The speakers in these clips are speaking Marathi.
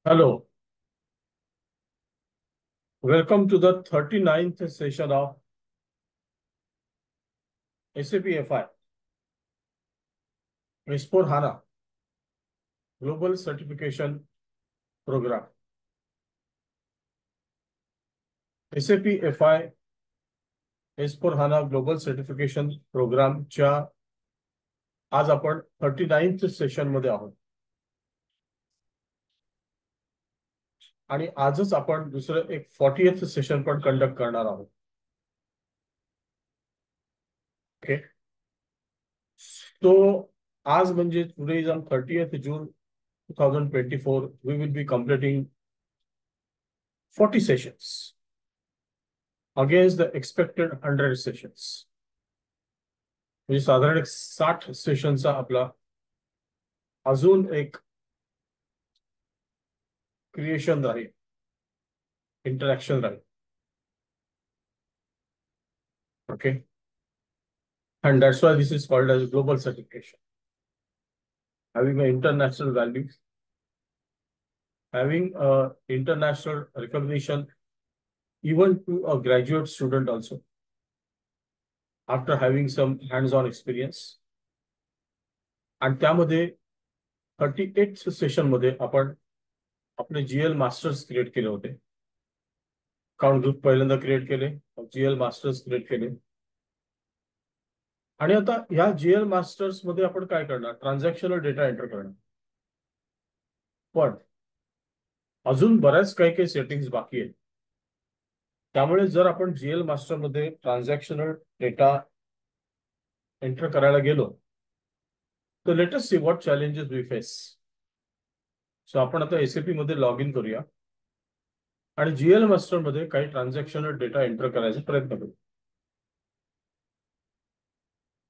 Hello, welcome to the 39th session of SAP FI S/4HANA Global Certification Program. SAP FI S/4HANA Global Certification Program च्या आज आपण 39th सेशन मध्ये आहोत आणि आजच आपण दुसरं एक 40th सेशन पण कंडक्ट करणार आहोत. ओके, तो आज म्हणजे today is on 30th June 2024. We will be completing 40 sessions against the expected 100 sessions. म्हणजे साधारण एक 60 सेशनचा आपला अजून एक क्रिएशन राहील, इंटरॅक्शन राहील. Okay, and that's why this is called as global certification, having an international value, having a international recognition even to a graduate student also after having some hands-on experience. आणि त्यामध्ये 38th सेशन मध्ये आपण आपले GL मास्टर्स क्रिएट केले होते. अकाउंट ग्रुप पहिल्यांदा क्रिएट केले, GL मास्टर्स क्रिएट केले. आणि आता या GL मास्टर्स मध्ये आपण काय करणार, ट्रान्झॅक्शनल डेटा एंटर करणार. पण अजून बऱ्याच काही काही सेटिंग्स बाकी आहेत. त्यामुळे जर आपण GL मास्टर मध्ये ट्रान्झॅक्शनल डेटा एंटर करायला गेलो तर let us see what challenges we face. So आपण आता एसएपी मध्ये लॉग इन करूया आणि GL मास्टर मध्ये काही ट्रान्झॅक्शनल डेटा एंटर करायचा प्रयत्न करू.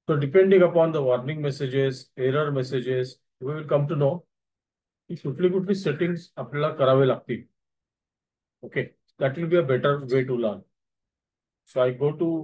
So depending upon the warning messages, error messages, we will come to know की कुठली कुठली सेटिंग्स आपल्याला करावे लागतील. Okay, that will be a better way to learn. So I go to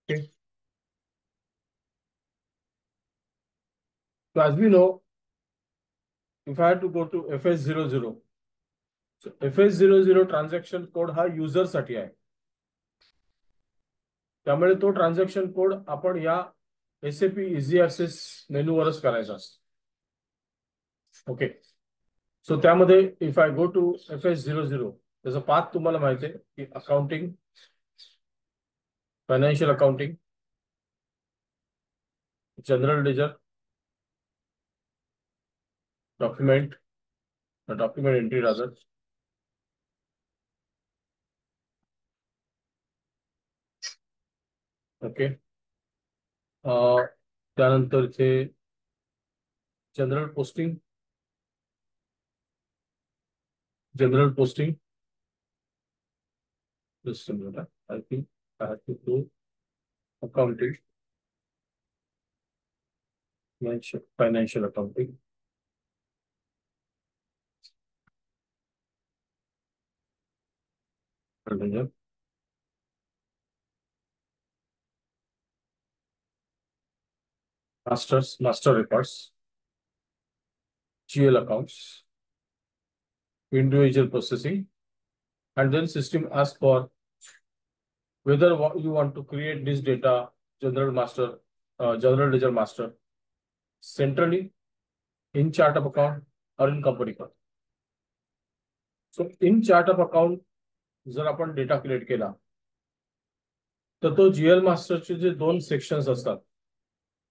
okay. So as we know, if I had to go to FS00, so FS00 transaction code हा युजर साठी आहे. त्यामुळे तो ट्रान्झॅक्शन कोड आपण या SAP इझी ऍक्सेस मेनूवरच करायचा असतो. ओके, सो त्यामध्ये if I go to FS00, त्याचा पाथ तुम्हाला माहिती आहे की accounting, financial accounting, general ledger, document entry rather, okay. त्यानंतर इथे general posting, just a minute. I think I have to do accounting, financial accounting. Master records, GL accounts, individual processing, and then system asks for whether you want to create this data, general ledger master, centrally in chart of account or in company code. So in chart of account जर आपण डेटा क्रिएट केला तर तो GL मास्टरचे जे दोन सेक्शन्स असतात,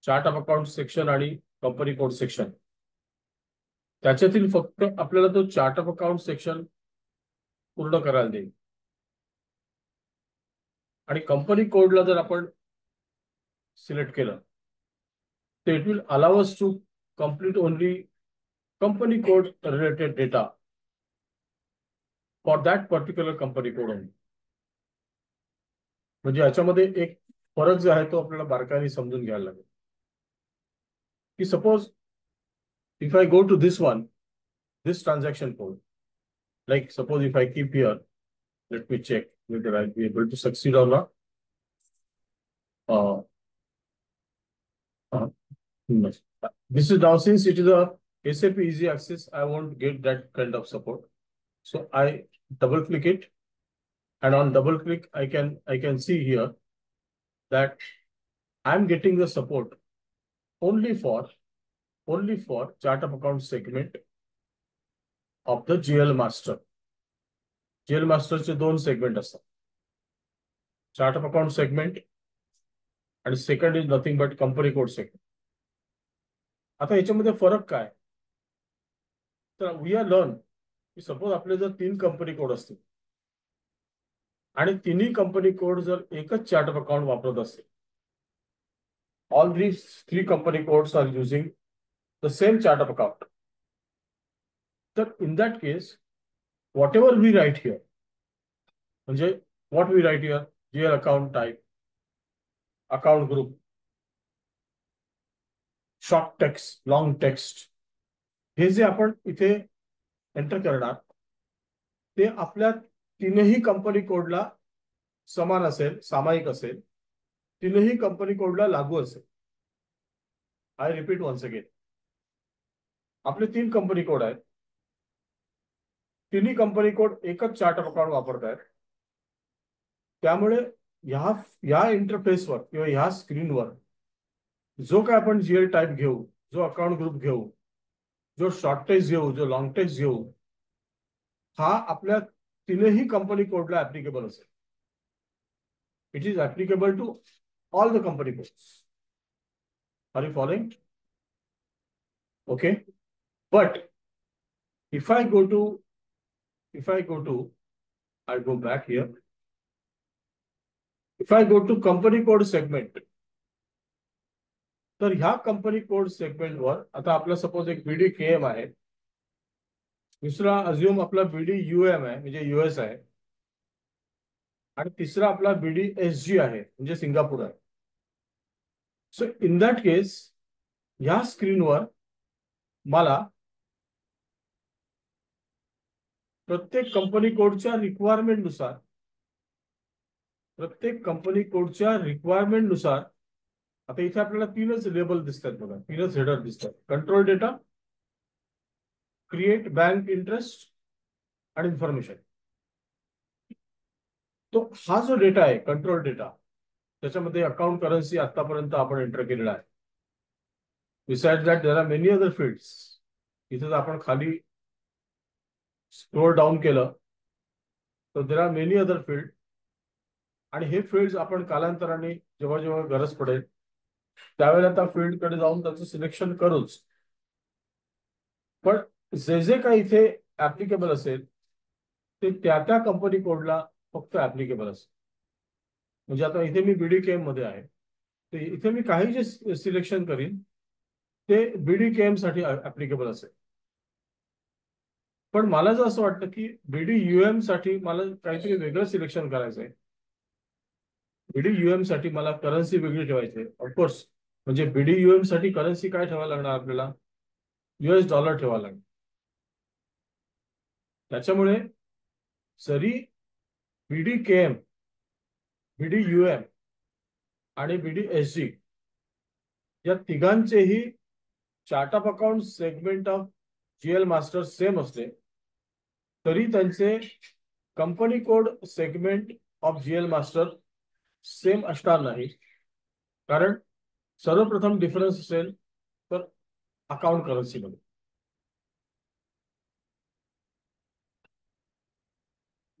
चार्ट ऑफ अकाउंट सेक्शन आणि कंपनी कोड सेक्शन, त्याच्यातील फक्त आपल्याला तो चार्ट ऑफ अकाउंट सेक्शन पूर्ण करायला देईल. आणि कंपनी कोडला जर आपण सिलेक्ट केलं तर it will allow us to complete only company code related data for that particular company code only. म्हणजे याच्यामध्ये एक फरक जो आहे तो आपल्याला बारकाईने समजून घ्यायला लागेल. की suppose if I go to this one, this transaction code, like suppose if I keep here, let me check whether I'll be able to succeed or not. No. This is now, since it is a SAP Easy Access, I won't get that kind of support. So I double click it, and on double click, I can see here that I'm getting the support only for chart of account segment of the GL Master. GL Master चे दोन सेगमेंट असतात. Chart of account segment and second is nothing but company code segment. आता याच्यामध्ये फरक काय? तर वी आर लर्न की सपोज आपले जर 3 कंपनी कोड असतील आणि तिन्ही कंपनी कोड जर एकच चार्ट ऑफ अकाउंट वापरत असतील, all these 3 company codes are using the same chart of account, तर in that case whatever we write here, म्हणजे what we write here, GL account type, account group, short text, long text, हे जे आपण इथे एंटर करणार ते आपल्या तीनही कंपनी कोडला समान असेल, सामायिक असेल, तीनही कंपनी कोडला लागू असेल. आय रिपीट वन्स अगेन, आपले 3 कंपनी कोड आहेत, तिन्ही कंपनी कोड एकच चार्ट ऑफ अकाउंट वापरत आहेत. त्यामुळे या इंटरफेसवर किंवा ह्या स्क्रीनवर जो काय आपण जीएल टाईप घेऊ, जो अकाउंट ग्रुप घेऊ, जो शॉर्ट टेक्स्ट घेऊ, जो लॉंग टेक्स्ट घेऊ, हा आपल्या तीनही कंपनी कोडला ऍप्लिकेबल असेल. It is applicable to all the company codes. Are you following? Okay, but if I go to, I go back here. If I go to company code segment, तर ह्या कंपनी कोड सेगमेंट वर आता आपला सपोज एक बीडी केएम आहे, दुसरा अज्युम आपला बीडी यूएम आहे म्हणजे यूएस आहे, आणि तिसरा आपला बीडी एसजी आहे म्हणजे सिंगापूर आहे. सो इन दॅट केस ह्या स्क्रीनवर मला प्रत्येक कंपनी कोडच्या रिक्वायरमेंटनुसार आता इथे आपल्याला 3च लेबल दिसतात बघा, 3च हेडर दिसतात. Control data, create bank interest आणि इन्फॉर्मेशन. तो हा जो डेटा आहे कंट्रोल डेटा, त्याच्यामध्ये अकाउंट करन्सी आतापर्यंत आपण एंटर केलेला आहे. Beside that there are many other fields. इथे जर आपण खाली स्क्रोल डाऊन केलं तर there are many other field, आणि हे फील्ड्स आपण कालांतराने जेव्हा जेव्हा गरज पडेल त्यावेळेला त्या फील्डकडे जाऊन त्याचं सिलेक्शन करूच. पण जे जे काही इथे ऍप्लिकेबल असेल ते त्या कंपनी कोडला फक्त ऍप्लिकेबल असेल. म्हणजे आता इथे मी बीडी केएम मध्ये आहे, तर इथे मी काही जे सिलेक्शन करीन ते बीडी केएम साठी ऍप्लिकेबल असेल. पण मला जर असं वाटतं की बीडी यूएम साठी मला काहीतरी वेगळं सिलेक्शन करायचं आहे, बीडी यूएम साठी मला करन्सी वेगळी ठेवायची आहे, ऑफकोर्स. म्हणजे बीडी यूएम साठी करन्सी काय ठेवायला लागणार आपल्याला? US डॉलर ठेवायला लागणार. त्याच्यामुळे जरी बीडी केएम, बीडी यूएम आणि बीडी एसजी या तिघांचेही chart of account segment of GL master same असले तरी त्यांचे company code segment of GL master same असणार नाही. कारण सर्वप्रथम डिफरन्स असेल तर अकाउंट करन्सी मध्ये.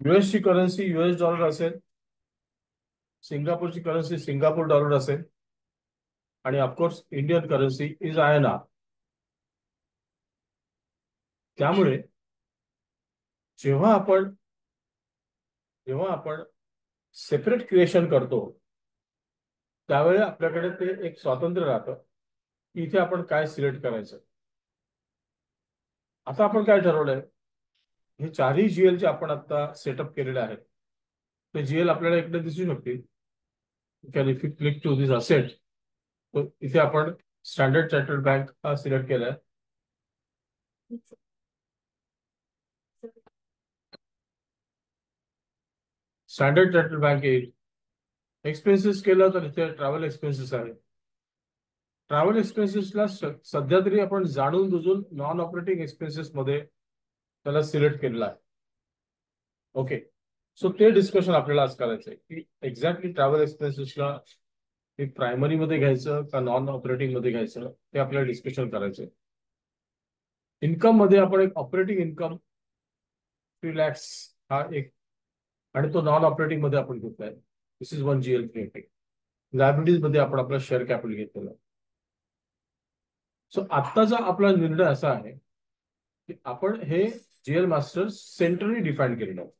यूएसची करन्सी US डॉलर असेल, सिंगापूरची करन्सी सिंगापूर डॉलर असेल, आणि of course Indian currency is INR. त्यामुळे जेव्हा आपण सेपरेट क्रिएशन करतो त्यावेळेला आपल्याकडे ते एक स्वातंत्र्य राहतं इथे आपण काय सिलेक्ट करायचं. आता आपण काय ठरवलंय, हे चारही जीएल जे आपण आता सेटअप केलेले आहेत ते जीएल आपल्याला इकडे दिसू शकतील. Can if you click to this asset, तर इथे आपण स्टँडर्ड चार्टर्ड बँक हा सिलेक्ट केलाय. स्टँडर्ड चार्टर्ड बँक येईल. एक्सपेन्सेस केलं तर इथे ट्रॅव्हल एक्सपेन्सेस आहे. ट्रॅव्हल एक्सपेन्सेसला सध्या तरी आपण जाणून बुजून नॉन ऑपरेटिंग एक्सपेन्सेस मध्ये त्याला सिलेक्ट केलेला आहे. ओके, सो ते डिस्कशन आपल्याला आज करायचं आहे की एक्झॅक्टली ट्रॅव्हल एक्सपेन्सेसला हे प्रायमरी मध्ये घ्यायचं का नॉन ऑपरेटिंग मध्ये घ्यायचं ते आपल्याला डिस्कशन करायचंय. इन्कम मध्ये आपण एक ऑपरेटिंग इन्कम 3 lakhs हा एक, आणि तो नॉन ऑपरेटिंग मध्ये आपण घेतलाय. This is one GL creating. Liabilities मध्ये आपण आपला शेअर कॅपिटल घेतलेला. सो आत्ताचा आपला निर्णय असा आहे की आपण हे जीएल मास्टर सेंट्रली डिफाईन केलेलं आहे.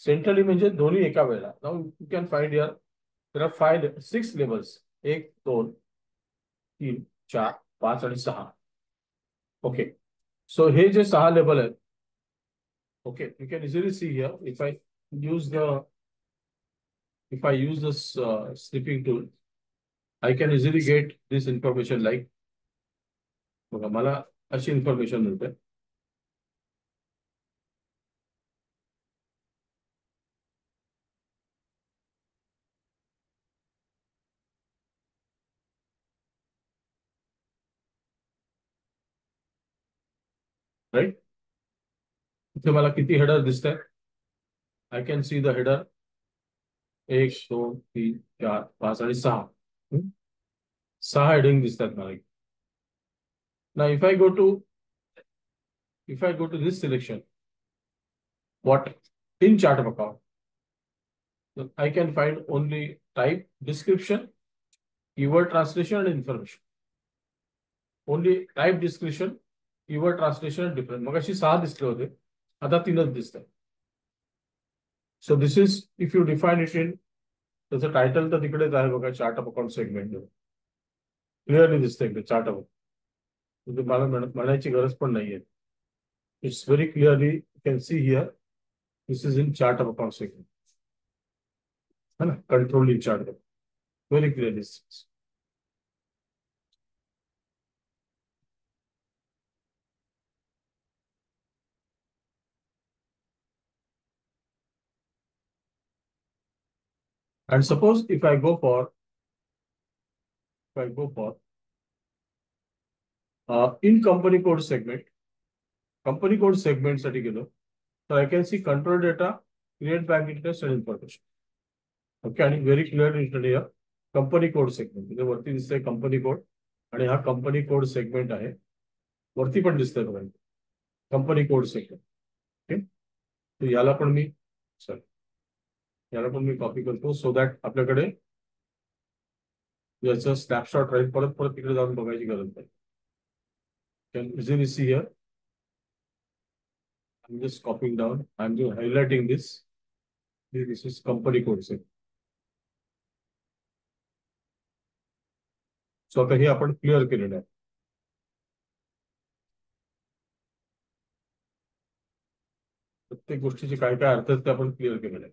सेंट्रली म्हणजे दोन्ही एका वेळेला. Now you can find here there are 6 levels. 1 2 3 4 5 आणि 6. ओके, सो हे जे 6 लेवल आहेत. Okay, you can easily see here if I use the slipping tool, I can easily get this information like, बघा मला अशी इन्फॉर्मेशन मिळते. राईट, इथे मला किती हेडर दिसत आहेत. I can see the header 1 2 3 4 5 आणि 6. 6 हेडिंग दिसतात मला. ना if I go to this selection, what in chart of account, so I can find only type, description, keyword translation and information. Only type, description, keyword translation and different. मग अशी 6 दिसले होते, आता 3च दिसतात. So this is if you define it in, त्याचं टायटल तर तिकडेच आहे बघा, chart of account segment. Clearly दिसतंय इकडे चार्ट ऑफ. म्हणजे मला म्हणायची गरज पण नाहीये. It's very clearly you can see here this is in chart of account segment, है ना, control in chart. Very clearly. And suppose if I go for in company code segment, साठी गेलो तर I can see control data, create bank details and information. Okay, आणि very clear written here company code segment, म्हणजे वरती दिसतंय कंपनी कोड आणि हा कंपनी कोड सेगमेंट आहे. वरती पण दिसतंय बघा कंपनी कोड सेगमेंट. ओके, तर याला पण मी कॉपी करतो सो दॅट आपल्याकडे याचं स्नॅपशॉट राहील. परत परत तिकडे जाऊन बघायची गरज नाही. Can easily see here. I'm just copying down. I'm just highlighting this. This is company code set. So आता हे आपण क्लिअर केलेलं आहे. प्रत्येक गोष्टीचे काय काय अर्थ आहेत ते आपण क्लिअर केलेलं आहे.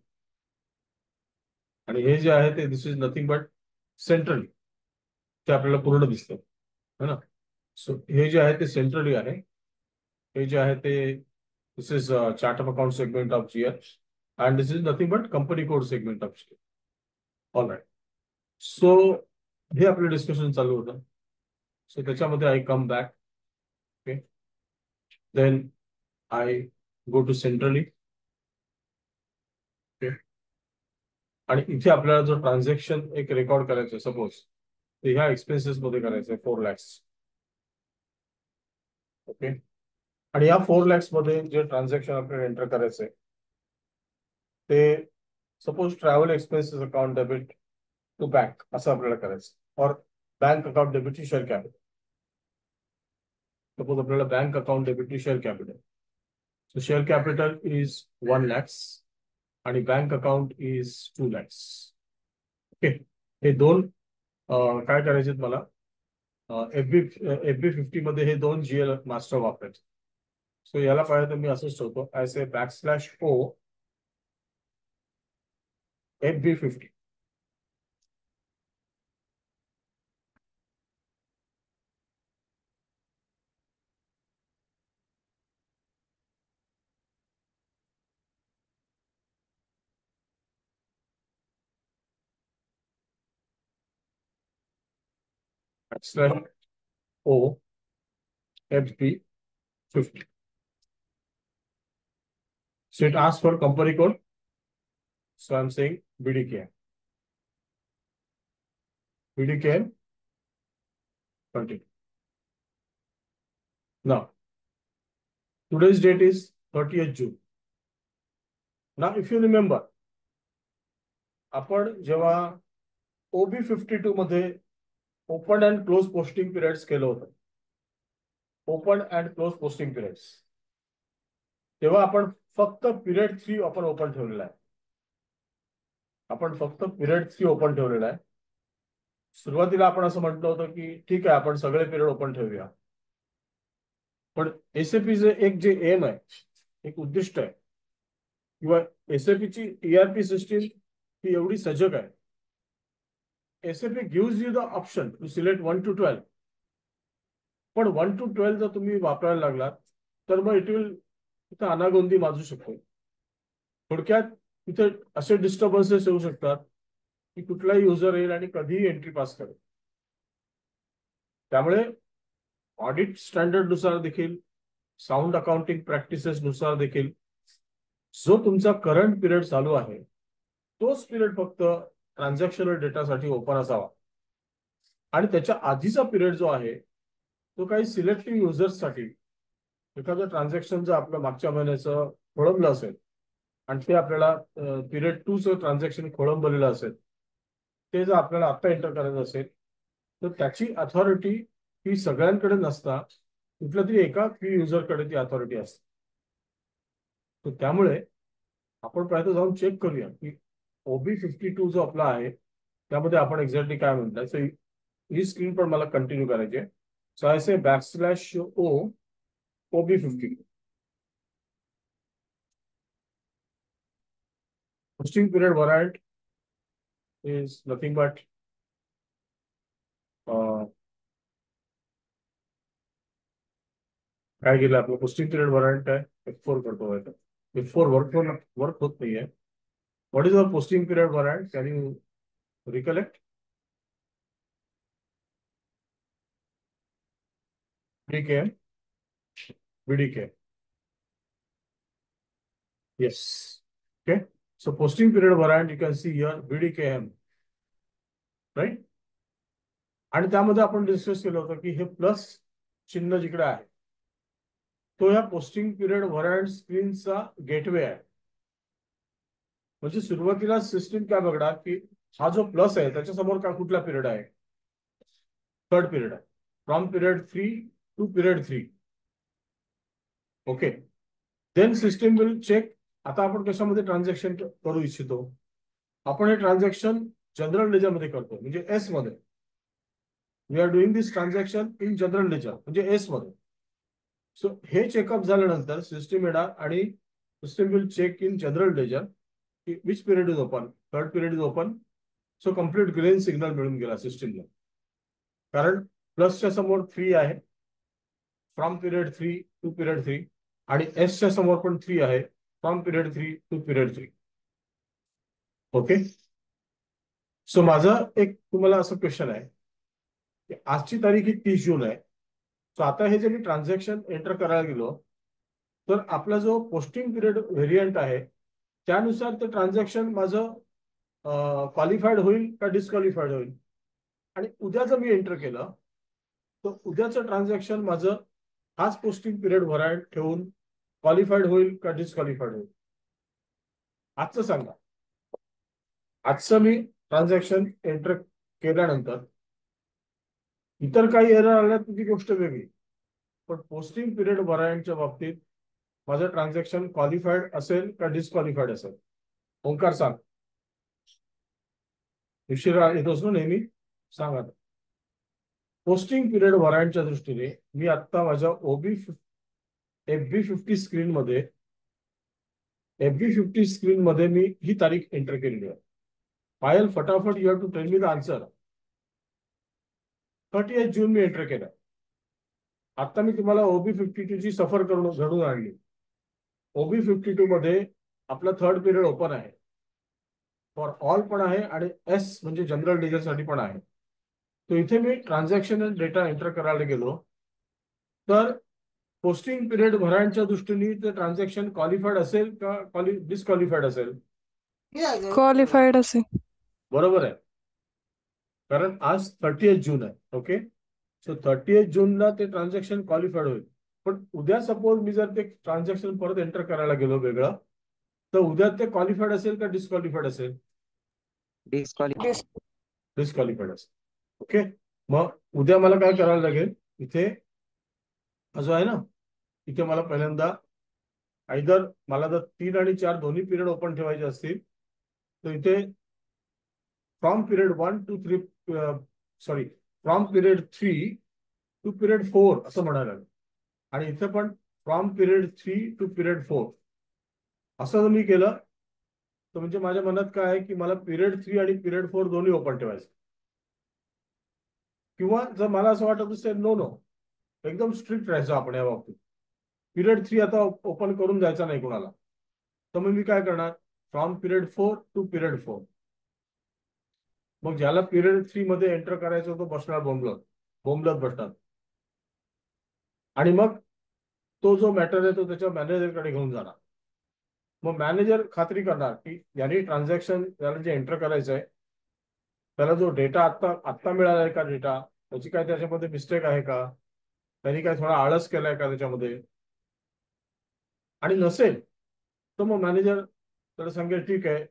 आणि हे जे आहे ते this is nothing but centrally, ते आपल्याला पूर्ण दिसतं, है ना. सो हे जे आहे ते सेंट्रली आहे. हे जे आहे ते this is chart of account segment of GL and this is nothing but company code segment of GL. All right, so हे आपलं डिस्कशन चालू होतं. सो त्याच्यामध्ये I come back. Okay, then I go to centrally. Okay, आणि इथे आपल्याला जो ट्रान्झॅक्शन एक रेकॉर्ड करायचं सपोज, तर ह्या एक्सपेन्सेस मध्ये करायचं 4 lakhs. ओके, आणि या 4 lakhs मध्ये जे ट्रान्झॅक्शन आपल्याला एंटर करायचंय ते suppose travel expenses account debit to bank असं आपल्याला करायचं, और bank account debit to share capital. Suppose आपल्याला bank account debit to share capital. So share capital is 1 lakhs आणि bank account is 2 lakhs. Okay, हे दोन काय करायचे मला, FB50 मध्ये हे दोन GL मास्टर वापरायचे. सो याला पाहिजे तर मी असंच ठेवतो as A \O FB50. \O FB50. So it asks for company code. So I'm saying BDKM. BDKM, continue. Now, today's date is 30th June. Now, if you remember, आपण जेव्हा OB52 मध्ये open and close posting periods केलं होतं, open and close posting periods, तेव्हा आपण फक्त पिरियड 3 आपण ओपन ठेवलेला आहे. आपण फक्त पिरियड 3 ओपन ठेवलेला आहे. सुरुवातीला आपण असं म्हटलं होतं की ठीक आहे आपण सगळे पिरियड ओपन ठेवूया, पण SAPचे एक जे एम आहे, एक उद्दिष्ट आहे, किंवा SAPची ERP सिस्टीम ही एवढी सजग आहे. SAP gives you the option to select 1 to 12. पण 1 to 12 जर तुम्ही वापरायला लागलात तर मग इट विल तिथे अनागोंदी माजू शकतो. थोडक्यात तिथे असे डिस्टर्बन्सेस येऊ शकतात की कुठलाही युजर येईल आणि कधीही एंट्री पास करेल. त्यामुळे ऑडिट स्टँडर्ड नुसार देखील, साऊंड अकाउंटिंग प्रॅक्टिसेस नुसार देखील जो तुमचा करंट पिरियड चालू आहे तोच पिरियड फक्त ट्रान्झॅक्शनल डेटासाठी ओपन असावा, आणि त्याच्या आधीचा पिरियड जो आहे तो काही सिलेक्टिव्ह युजर्ससाठी, एखादं ट्रान्झॅक्शन जर आपलं मागच्या महिन्याचं खोळंबलं असेल आणि ते आपल्याला पिरियड 2चं ट्रान्झॅक्शन खोळंबलेलं असेल, ते जर आपल्याला आता एंटर करायचं असेल तर त्याची अथॉरिटी ही सगळ्यांकडे नसता कुठल्या तरी एका की युजरकडे ती अथॉरिटी असते. तर त्यामुळे आपण पाहिजे जाऊन चेक करूया की OB52 जो आपला आहे त्यामध्ये आपण एक्झॅक्टली काय म्हणताय. सो ही स्क्रीन पण मला कंटिन्यू करायची आहे. So I say \O OB52. Posting period variant is nothing but काय केलं आपलं पोस्टिंग पिरियड वॉरंट आहे F4 करतो आहे. F4 वर्क होत नाहीये. What is our posting period warrant? Can you recollect? BDKM. BDK. Yes. Okay. So posting period variant you can see here BDKM. Right. आणि त्यामध्ये आपण डिस्कस केलं होतं की हे प्लस चिन्ह जिकडे आहे तो या पोस्टिंग पिरियड व्हरायंट स्क्रीनचा गेटवे आहे. म्हणजे सुरुवातीला सिस्टीम काय बघणार की हा जो प्लस आहे त्याच्यासमोर का कुठला पिरियड आहे, थर्ड पिरियड आहे, from period 3 to period 3. Okay. Then system will check. आता आपण कशामध्ये ट्रान्झॅक्शन करू इच्छितो, आपण हे ट्रान्झॅक्शन जनरल लेजरमध्ये करतो, म्हणजे एस मध्ये. We are doing this transaction in general ledger, म्हणजे एस मध्ये. सो हे चेकअप झाल्यानंतर सिस्टीम येणार आणि system will check in general ledger which period is open, third period is open. So complete green signal मिळून गेला सिस्टीमला, कारण प्लसच्या समोर 3 आहे, फ्रॉम पिरियड 3 टू पिरियड 3, आणि एसच्या समोर पण 3 आहे, from period 3 to period 3. Okay. So माझं एक तुम्हाला असं क्वेश्चन आहे की आजची तारीख ही 30 जून आहे. सो आता हे जे मी ट्रान्झॅक्शन एंटर करायला गेलो तर आपला जो पोस्टिंग पिरियड व्हेरियंट आहे त्यानुसार ते ट्रान्झॅक्शन माझं क्वालिफाईड होईल का डिस्क्वालिफाईड होईल. आणि उद्या जर मी एंटर केलं तर उद्याचं ट्रान्झॅक्शन माझं हाच पोस्टिंग पिरियड व्हरायंट ठेवून क्वालिफाईड होईल का डिस्क्वालिफाईड होईल. आजचं सांगा. आजचं मी ट्रान्झॅक्शन एंटर केल्यानंतर इतर काही एरर आल्या तुझी गोष्ट वेगळी, पण पोस्टिंग पिरियड व्हरायंटच्या बाबतीत माझं ट्रान्झॅक्शन क्वालिफाईड असेल का डिस्क्वालिफाईड असेल. ओंकार सांग. उशिरा येतोस ना नेहमी, सांग आता. पोस्टिंग पिरियड व्हरायंटच्या दृष्टीने मी आता माझ्या FB50 स्क्रीन मध्ये मी ही तारीख एंटर केलेली आहे. पायल, फटाफट you have to tell me the answer. 30 जून मी एंटर केलं. आता मी तुम्हाला OB52 ची सफर करून घडून आणली. OB52 मध्ये आपला थर्ड पिरियड ओपन आहे, फॉर ऑल पण आहे आणि एस म्हणजे जनरल साठी पण आहे. तो इथे मी ट्रान्झॅक्शन डेटा एंटर करायला गेलो तर पोस्टिंग पिरियड भरायच्या दृष्टीने ते ट्रान्झॅक्शन क्वालिफाईड असेल का डिस्क्वालिफाईड असेल? क्वालिफाईड असेल. बरोबर आहे, कारण आज 30 जून आहे. ओके, सो 30 जूनला ते ट्रान्झॅक्शन क्वालिफाईड होईल. पण उद्या सपोज मी जर ते ट्रान्झॅक्शन परत एंटर करायला गेलो वेगळं, तर उद्या ते क्वालिफाईड असेल का डिस्क्वालिफाईड असेल? डिस्क्वालिफाईड असेल. ओके, मग उद्या मला काय करायला लागेल? इथे जो आहे ना, इथे मला पहिल्यांदा आयदर मला जर 3 आणि 4 दोन्ही पिरियड ओपन ठेवायचे असतील तर इथे from period 1 to 3 sorry from period 3 to period 4 असं म्हणायला लागेल. आणि इथे पण फ्रॉम पिरियड 3 to पिरियड 4 असं जर मी केलं तर म्हणजे माझ्या मनात काय आहे की मला पिरियड 3 आणि पिरियड 4 दोन्ही ओपन ठेवायचे. किंवा जर मला असं वाटत असेल नो नो, एकदम स्ट्रिक्ट राहायचं आपण या बाबतीत, पिरियड 3 आता ओपन करून जायचा नाही कोणाला, तर मग मी काय करणार? From period 4 to period 4. मग ज्याला पिरियड 3 मध्ये एंटर करायचं तो बसणार बोंबलत बोंबलत बसणार. आणि मग तो जो मॅटर आहे तो त्याच्या मॅनेजरकडे घेऊन जाणार. मग मॅनेजर खात्री करणार की यांनी ट्रान्झॅक्शन त्याला जे एंटर करायचं आहे त्याला जो डेटा आत्ता आत्ता मिळाला आहे का, डेटा त्याची काय त्याच्यामध्ये मिस्टेक आहे का, त्यांनी काय थोडा आळस केलाय का त्याच्यामध्ये. आणि नसेल तर मग मॅनेजर त्याला सांगेल ठीक आहे,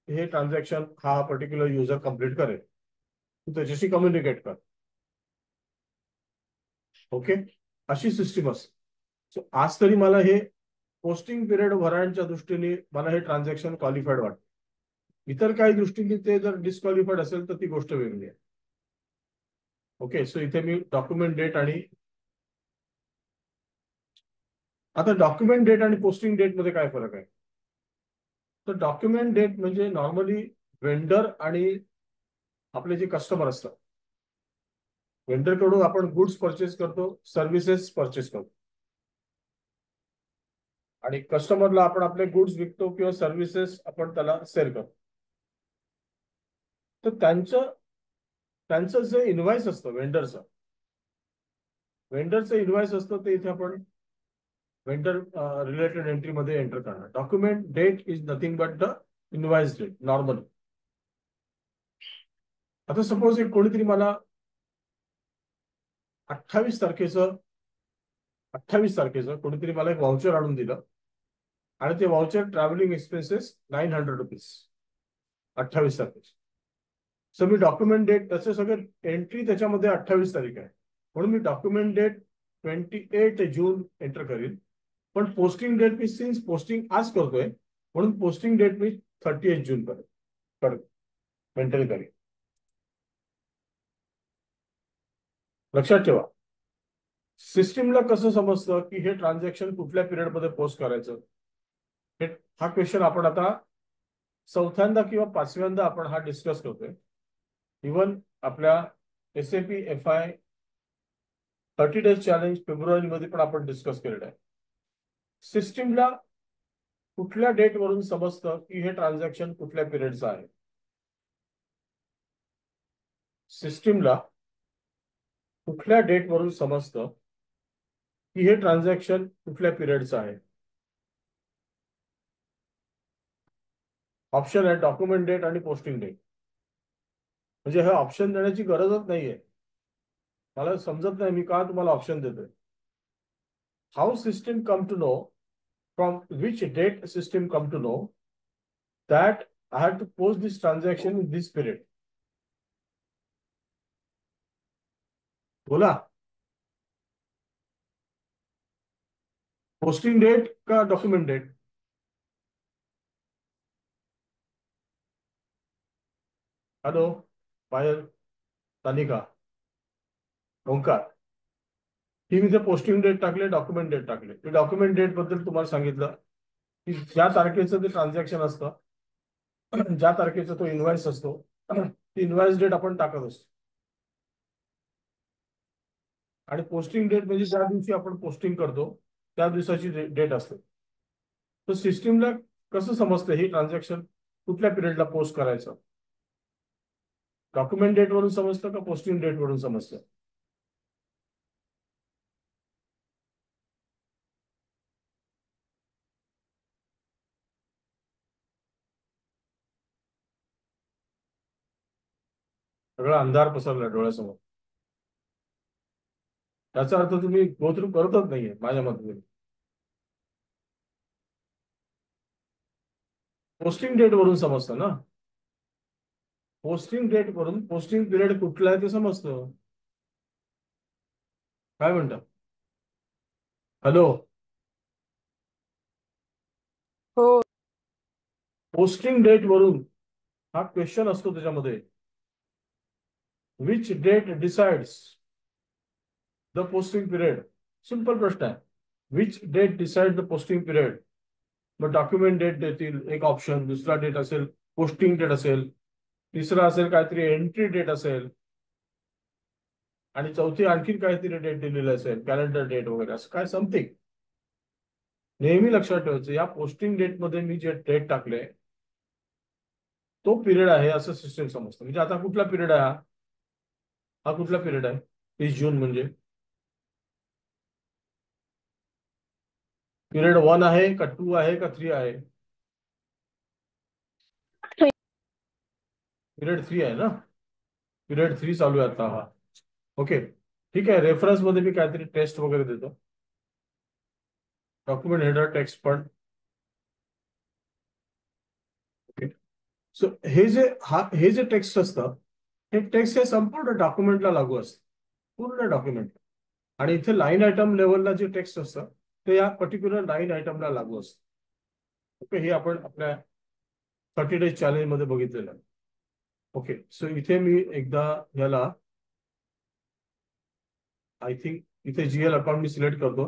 हे ट्रान्झॅक्शन हा पर्टिक्युलर युजर कम्प्लीट करेल, तू त्याच्याशी कम्युनिकेट कर. ओके, अशी सिस्टीम असते. सो आज तरी मला हे पोस्टिंग पिरियड व्हरायंटच्या दृष्टीने मला हे ट्रान्झॅक्शन क्वालिफाईड वाटतं. इतर काही दृष्टीने ते जर डिस्क्वालिफाईड असेल तर ती गोष्ट वेगळी आहे. ओके, सो इथे मी डॉक्युमेंट डेट आणि आता डॉक्युमेंट डेट आणि पोस्टिंग डेट मध्ये काय फरक आहे? तर डॉक्युमेंट डेट म्हणजे नॉर्मली वेंडर आणि आपले जे कस्टमर असतात, वेंडर कडून आपण गुड्स परचेस करतो, सर्व्हिसेस परचेस करतो, आणि कस्टमरला आपण आपले गुड्स विकतो किंवा सर्व्हिसेस आपण त्याला सेल करतो. तर त्यांचं त्यांचं जे इन्व्हॉइस असतं वेंडरचं इन्व्हॉइस असतं ते इथे आपण वेंडर रिलेटेड एंट्री मध्ये एंटर करणार. Document date is nothing but the invoice date normally. आता सपोज एक कोणीतरी मला 28 तारखेचं 28 तारखेचं कोणीतरी मला एक वाउचर आणून दिलं आणि ते वाउचर ट्रॅव्हलिंग एक्सपेन्सेस ₹900, 28 तारखेचे. सो मी डॉक्युमेंट डेट त्याचे सगळे एंट्री त्याच्यामध्ये 28 तारीख आहे, म्हणून मी डॉक्युमेंट डेट 28 जून एंटर करीन. पण पोस्टिंग डेट मी सिन्स पोस्टिंग आज करतोय म्हणून पोस्टिंग डेट मी 30 जून करेन मेंटली करेन. लक्षात ठेवा, सिस्टीमला कसं समजतं की हे ट्रान्झॅक्शन कुठल्या पिरियडमध्ये पोस्ट करायचं? हा क्वेश्चन आपण आता 4थ्यांदा किंवा 5व्यांदा आपण हा डिस्कस करतोय. इव्हन आपल्या SAP FI 30 डेज चॅलेंज फेब्रुवारीमध्ये पण आपण डिस्कस केलेलं आहे. सिस्टीमला कुठल्या डेट वरून समजतं की हे ट्रान्झॅक्शन कुठल्या पिरियडचं आहे? सिस्टीमला कुठल्या डेट वरून समजतं की हे ट्रान्झॅक्शन कुठल्या पिरियडचं आहे? ऑप्शन आहे डॉक्युमेंट डेट आणि पोस्टिंग डेट. म्हणजे हे ऑप्शन देण्याची गरजच नाहीये. मला समजत नाही मी का तुम्हाला ऑप्शन देतोय. How system come to know, from which date system come to know that I have to post this transaction in this period? बोला, पोस्टिंग डेट का डॉक्युमेंट डेट? हॅलो पायल, तानिका, ओंकार, ही मी ते पोस्टिंग डेट टाकले, डॉक्युमेंट डेट टाकले. ते डॉक्युमेंट डेट बद्दल तुम्हाला सांगितलं की ज्या तारखेचं ते ट्रान्झॅक्शन असतं, ज्या तारखेचा तो इन्व्हॉइस असतो, ती इन्व्हॉइस डेट आपण टाकत असतो. आणि पोस्टिंग डेट म्हणजे ज्या दिवशी आपण पोस्टिंग करतो त्या दिवसाची डेट असते. तर सिस्टीमला कसं समजतं हे ट्रान्झॅक्शन कुठल्या पिरियडला पोस्ट करायचं? डॉक्युमेंट डेट वरून समजतं का पोस्टिंग डेट वरून समजतं? सगळा अंधार पसरला डोळ्यासमोर. त्याचा अर्थ तुम्ही गो थ्रू करतच नाहीये माझ्या मते. पोस्टिंग डेट वरून समजतं ना. पोस्टिंग डेट वरून पोस्टिंग पिरियड कुठला आहे ते समजतं. काय म्हणता? हॅलो. हो. पोस्टिंग डेट वरून हा क्वेश्चन असतो त्याच्यामध्ये, which date decides the posting period. Simple प्रश्न आहे, which date decide the posting period. मग डॉक्युमेंट डेट देतील एक ऑप्शन, दुसरा डेट असेल पोस्टिंग डेट असेल, तिसरा असेल काहीतरी एंट्री डेट असेल, आणि चौथी आणखी काहीतरी डेट दिलेली असेल, कॅलेंडर डेट वगैरे असं काय समथिंग. नेहमी लक्षात ठेवायचं, या पोस्टिंग डेट मध्ये मी जे डेट टाकले तो पिरियड आहे असं सिस्टम समजतं. म्हणजे आता कुठला पिरियड आहे हा कुठला पिरियड आहे? 30 जून म्हणजे पिरियड 1 आहे का 2 आहे का 3 आहे? पिरियड 3 आहे ना. पिरियड 3 चालू आहे आता हा. ओके, ठीक आहे. रेफरन्स मध्ये मी काहीतरी टेस्ट वगैरे देतो. डॉक्युमेंट हेडर टेक्स्ट पण. ओके, सो हे जे टेक्स्ट असतं, हे टेक्स्ट हे संपूर्ण डॉक्युमेंटला लागू असतं, पूर्ण डॉक्युमेंट. आणि इथे लाईन आयटम लेवलला जे टेक्स्ट असतं ते या पर्टिक्युलर लाईन आयटमला लागू असतं. ओके, हे आपण आपल्या 30 डेज चॅलेंज मध्ये बघितलेलं आहे. ओके, सो इथे मी एकदा याला आय थिंक इथे जीएल अकाउंट मी सिलेक्ट करतो.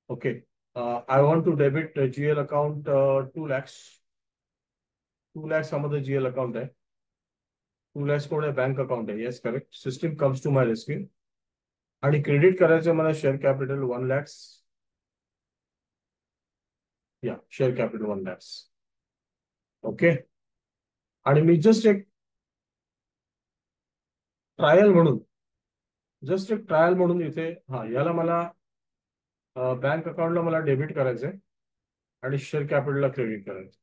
Okay, I want to debit GL account 2 lakhs. 2 lakhs मध्ये जीएल अकाउंट आहे. 2 lakhs कोण आहे? बँक अकाउंट आहे. Yes, correct. System comes to my rescue. आणि क्रेडिट करायचं मला शेअर कॅपिटल 1 lakhs. या शेअर कॅपिटल 1 lakhs. ओके, आणि मी जस्ट एक ट्रायल म्हणून इथे याला मला बँक अकाउंटला मला डेबिट करायचंय आणि शेअर कॅपिटलला क्रेडिट करायचं.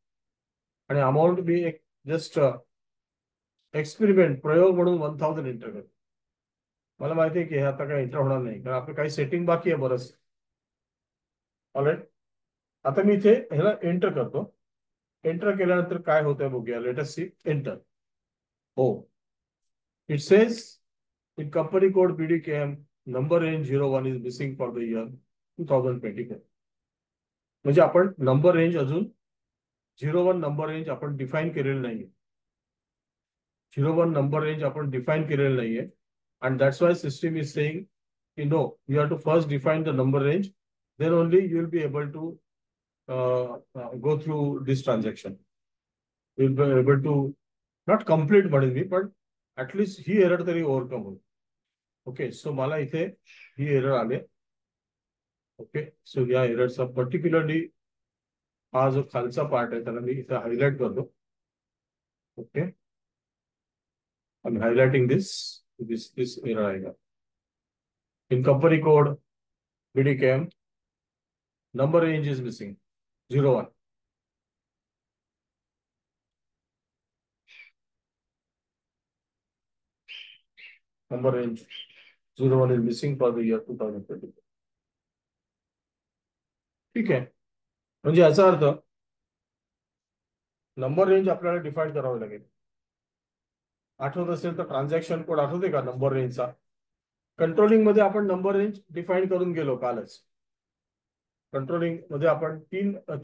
आणि अमाऊंट मी एक जस्ट एक्सपेरिमेंट प्रयोग म्हणून 1000 एंटर करतो. मला माहिती आहे की हे आता काही एंटर होणार नाही, कारण आपलं काही सेटिंग बाकी आहे बरंच. ऑलराईट, आता मी इथे ह्याला एंटर करतो. एंटर केल्यानंतर काय होतंय बघूया. Let us see. एंटर. हो, it says in company code BDKM number range 01 is missing for the year 2024. म्हणजे आपण नंबर रेंज अजून 01 नंबर रेंज आपण डिफाईन केलेलं नाहीये. 01 नंबर रेंज आपण डिफाईन केलेलं नाहीये. and that's why system is saying no, you have to first define the number range, then only you will be able to go through this transaction. You will be able to not complete म्हणेन मी, पण at least ही एरर तरी ओव्हरकम होईल. ओके, सो मला इथे ही एरर आले. ओके, सो या एररचा पर्टिक्युलरली हा जो खालचा पार्ट आहे त्याला मी इथे हायलाइट करतो. Okay, I am highlighting this error आएगा. In company code BDKM number range is missing 01. Number range 01 is missing for the year 2024. ठीक आहे, म्हणजे याचा अर्थ नंबर रेंज आपल्याला डिफाईन करावं लागेल. आठवत असेल तर ट्रान्झॅक्शन कोड आठवते का नंबर रेंजचा? कंट्रोलिंग मध्ये आपण नंबर रेंज डिफाईन करून गेलो कालच. कंट्रोलिंग मध्ये आपण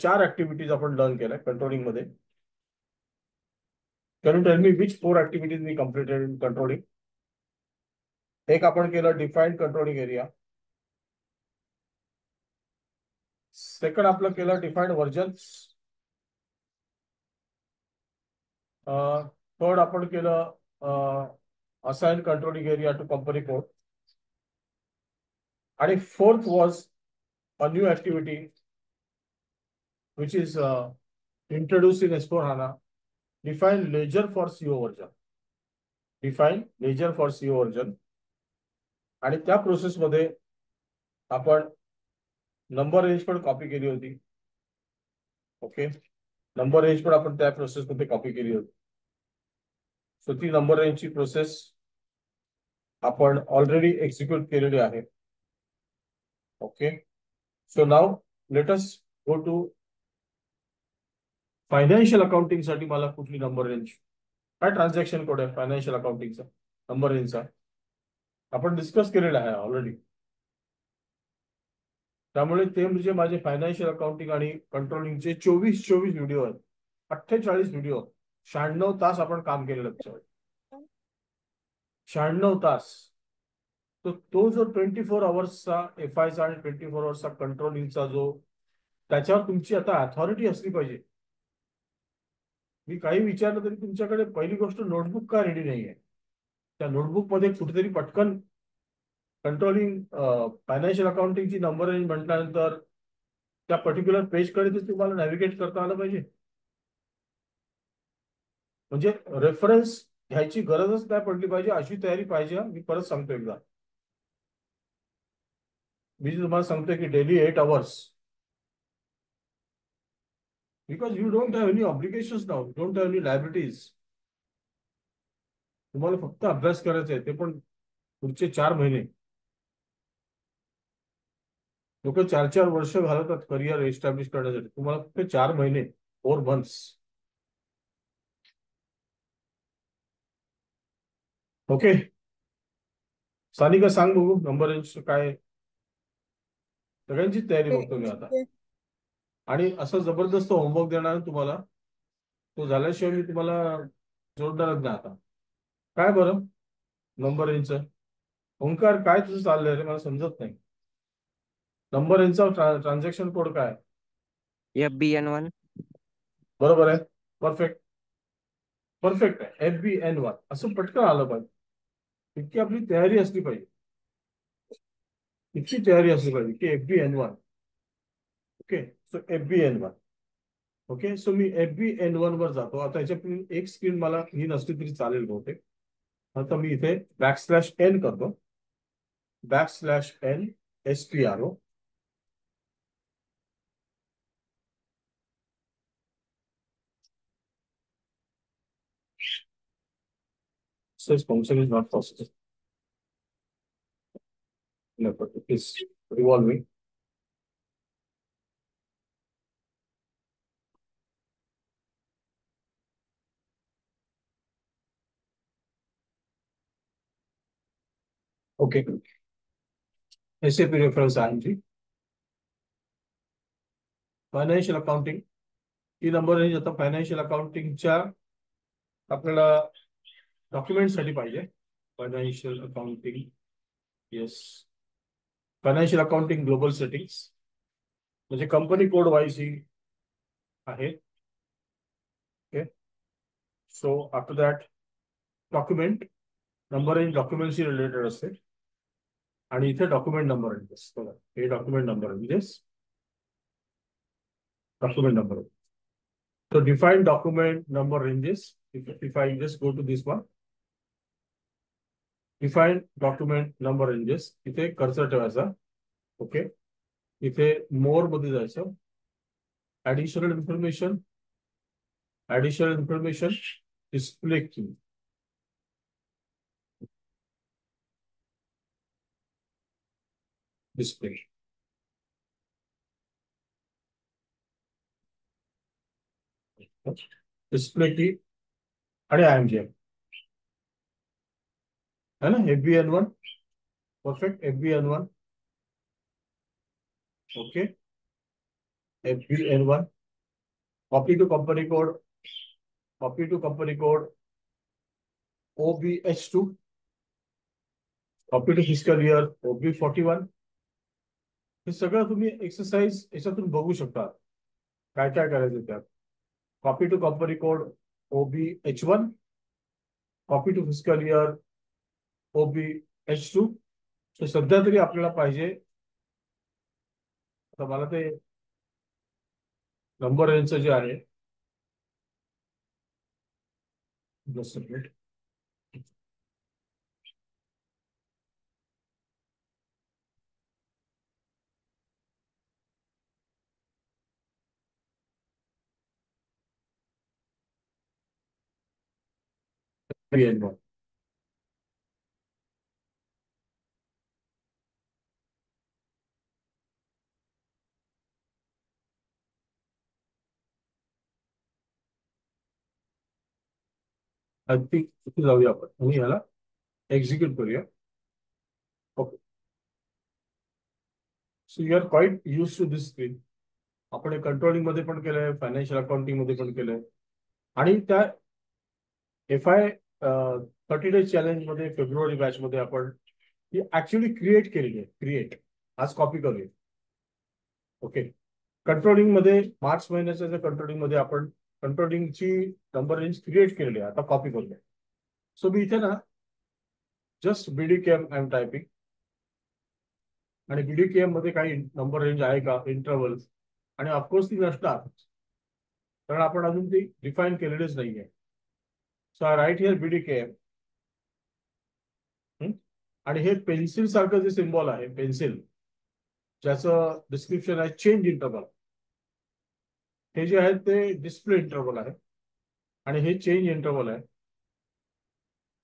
4 ऍक्टिव्हिटीज आपण लर्न केल्या कंट्रोलिंग मध्ये. Can you tell me which 4 activities me completed in controlling? एक आपण केलं डिफाईन्ड कंट्रोलिंग एरिया. सेकंड आपलं केलं डिफाईन्ड व्हर्जन्स. थर्ड आपण केलं assign controlling area to company code. आणि fourth was a new activity which is introduced in S/4HANA, define ledger for CO version. Define ledger for CO version. आणि त्या प्रोसेसमध्ये आपण नंबर रेंज पण कॉपी केली होती. ओके, नंबर रेंज पण आपण त्या प्रोसेसमध्ये कॉपी केली होती. सो ती नंबर रेंजची प्रोसेस आपण ऑलरेडी एक्झिक्यूट केलेली आहे. Okay, so now let us go to financial accounting साठी मला कुठली नंबर रेंज, काय ट्रान्झॅक्शन कोड आहे फायनान्शियल अकाउंटिंगचा, नंबर रेंजचा आपण डिस्कस केलेला आहे ऑलरेडी. त्यामुळे ते म्हणजे माझे फायनान्शियल अकाउंटिंग आणि कंट्रोलिंगचे 24 व्हिडिओ आहेत. 48 व्हिडिओ, 96 तास आपण काम केलेलं त्याच्यावर. 96 तास. तर तो जो 24 अवर्सचा FIचा आणि 24 अवर्सचा कंट्रोलिंगचा जो, त्याच्यावर तुमची आता अथॉरिटी असली पाहिजे. मी काही विचारलं तरी तुमच्याकडे पहिली गोष्ट नोटबुक का रेडी नाहीये. त्या नोटबुक मध्ये कुठेतरी पटकन कंट्रोलिंग फायनान्शियल अकाउंटिंगची नंबर रेंज म्हटल्यानंतर त्या पर्टिक्युलर पेजकडे ते तुम्हाला नॅव्हिगेट करता आलं पाहिजे. म्हणजे रेफरन्स घ्यायची गरजच नाही पडली पाहिजे अशी तयारी पाहिजे. मी परत सांगतो एकदा, मी तुम्हाला सांगतोय की daily 8 hours, because you don't have any obligations now, don't have any liabilities. तुम्हाला फक्त अभ्यास करायचा आहे, ते पण पुढचे 4 महिने. लोक 4 वर्ष घालवतात करिअर एस्टॅब्लिश करण्यासाठी, तुम्हाला फक्त 4 महिने, 4 months. ओके, सानिका सांग बघू नंबर रेंज काय. सगळ्यांची तयारी बघतो मी आता. आणि असं जबरदस्त होमवर्क देणार तुम्हाला, तो झाल्याशिवाय मी तुम्हाला जोडणारच नाही आता. काय बरं नंबर रेंजचं, ओंकार काय तुझं चाललंय रे, मला समजत नाही. नंबर रेंजचा ट्रान्झॅक्शन कोड काय? FBN1. बरोबर आहे, परफेक्ट, परफेक्ट आहे. FBN1 असं पटकन आलं पाहिजे. इतकी आपली तयारी असली पाहिजे, इतकी तयारी असली पाहिजे की FBN1. Okay, so FBN1. Okay, so मी FBN1 वर जातो आता. याच्यापूर्वी एक स्क्रीन मला ही नसली तरी चालेल बहुतेक. आता मी इथे \n करतो, \n SPRO. This function is not possible. No, but it is revolving. Okay. SAP reference ING. Financial accounting ही नंबर रेंज आता फायनान्शियल अकाउंटिंगच्या आपल्याला डॉक्युमेंटसाठी पाहिजे. Financial accounting, yes, financial accounting global settings, म्हणजे कंपनी कोड वाईज ही आहे. Okay, so after that document number range डॉक्युमेंटशी रिलेटेड असते. आणि इथे डॉक्युमेंट नंबर रेंजेस बघा, हे document number ranges, document number. So define document number ranges. If I just go to this one, define document number ranges. इथे कर्सर ठेवायचा. ओके, इथे मोर मध्ये जायचं. Additional information, additional information, display key, display, display key आणि IMGM है ना. FBN1, perfect. FBN1, okay, FBN1, copy to company code, copy to company code OBH2, copy to fiscal year OB41. हे सगळं तुम्ही एक्सरसाइज याच्यातून बघू शकता काय काय करायचं त्यात. Copy to company code OBH1, copy to fiscal year OBH2. So सध्या तरी आपल्याला पाहिजे, आता मला ते नंबर रेंजचं जे आहे, जस्ट अ मिनिट. अगदी इथे जाऊया आपण आणि याला एक्झिक्यूट करूया. Okay. So you are quite use to this screen. आपण हे कंट्रोलिंग मध्ये पण केलंय, फायनान्शियल अकाउंटिंग मध्ये पण केलंय, आणि त्या FI 30 डेज चॅलेंज मध्ये फेब्रुवारी बॅच मध्ये आपण ही ऍक्च्युली क्रिएट केलेली आहे. क्रिएट आज कॉपी करूया. ओके. कंट्रोलिंग मध्ये मार्च महिन्याच्या कंट्रोलिंग मध्ये आपण कंट्रोलिंगची नंबर रेंज क्रिएट केलेली आहे. आता कॉपी करूया. सो मी इथे ना just BDKM I am typing, आणि BDKM मध्ये काही नंबर रेंज आहे का, इंटरव्हल, आणि ऑफकोर्स ती नसणार कारण आपण अजून ती डिफाईन केलेलीच नाहीये. So I write here BDKM, आणि हे पेन्सिल सारखं जे सिम्बॉल आहे, पेन्सिल, ज्याचं डिस्क्रिप्शन आहे चेंज इंटरव्हल, हे जे आहे ते डिस्प्ले इंटरव्हल आहे, आणि हे चेंज इंटरव्हल आहे.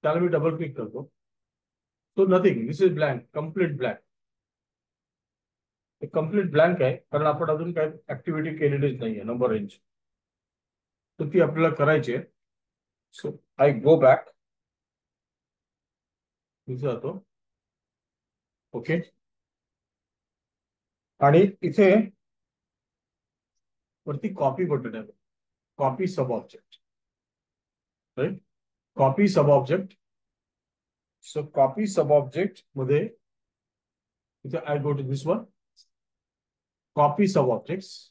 त्याला मी डबल क्लिक करतो. So nothing, this is blank, complete blank. Complete blank आहे कारण आपण अजून काही ऍक्टिव्हिटी केलेलीच नाहीये नंबर रेंज, तर ती आपल्याला करायची आहे. सो आय गो बॅक, इथे जातो. ओके. आणि इथे वरती कॉपी बटन आहे, copy sub object, right, copy sub object. So copy sub object मध्ये इथे I go to this one, copy sub objects.